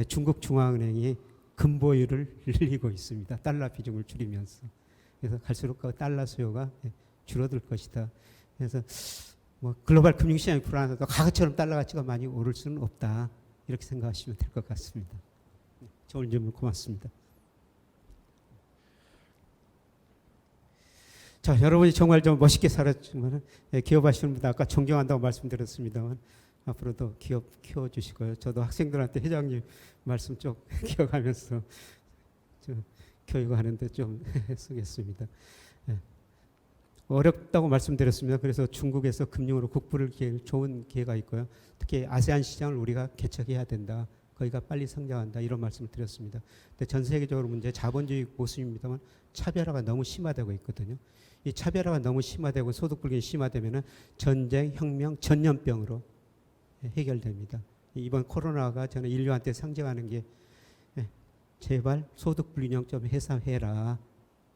Speaker 2: 중국 중앙은행이 금보유를 늘리고 있습니다. 달러 비중을 줄이면서. 그래서 갈수록 그 달러 수요가 줄어들 것이다. 그래서 뭐 글로벌 금융시장이 불안하다. 과거처럼 달러 가치가 많이 오를 수는 없다. 이렇게 생각하시면 될 것 같습니다. 좋은 질문 고맙습니다. 자, 여러분이 정말 좀 멋있게 살았지만 기업하시는 분들 아까 존경한다고 말씀드렸습니다만 앞으로도 기업 키워주시고요. 저도 학생들한테 회장님 말씀 좀 기억하면서 교육하는데 좀 쓰겠습니다. 어렵다고 말씀드렸습니다. 그래서 중국에서 금융으로 국부를 기회를 좋은 기회가 있고요. 특히 아세안 시장을 우리가 개척해야 된다. 거기가 빨리 성장한다. 이런 말씀을 드렸습니다. 근데 전 세계적으로 문제 자본주의 모습입니다만 차별화가 너무 심화되고 있거든요. 이 차별화가 너무 심화되고 소득 불균이 심화되면은 전쟁, 혁명, 전염병으로 해결됩니다. 이번 코로나가 저는 인류한테 상징하는 게 제발 소득 불균형 좀 해소해라.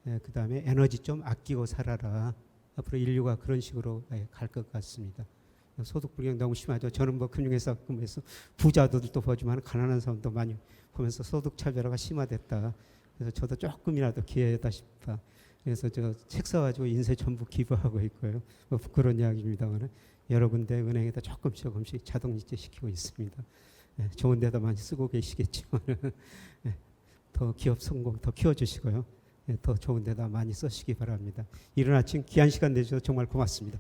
Speaker 2: 그 다음에 에너지 좀 아끼고 살아라. 앞으로 인류가 그런 식으로 갈 것 같습니다. 소득 불균형 너무 심하죠. 저는 뭐 금융회사 근무해서 부자들도 보지만 가난한 사람도 많이 보면서 소득 차별화가 심화됐다. 그래서 저도 조금이라도 기회다 싶다. 그래서 저 책 사가지고 인쇄 전부 기부하고 있고요. 뭐 부끄러운 이야기입니다만 여러 군데 은행에다 조금씩 자동이체 시키고 있습니다. 좋은 데다 많이 쓰고 계시겠지만 더 기업 성공 더 키워주시고요. 더 좋은 데다 많이 쓰시기 바랍니다. 이른 아침 귀한 시간 내주셔서 정말 고맙습니다.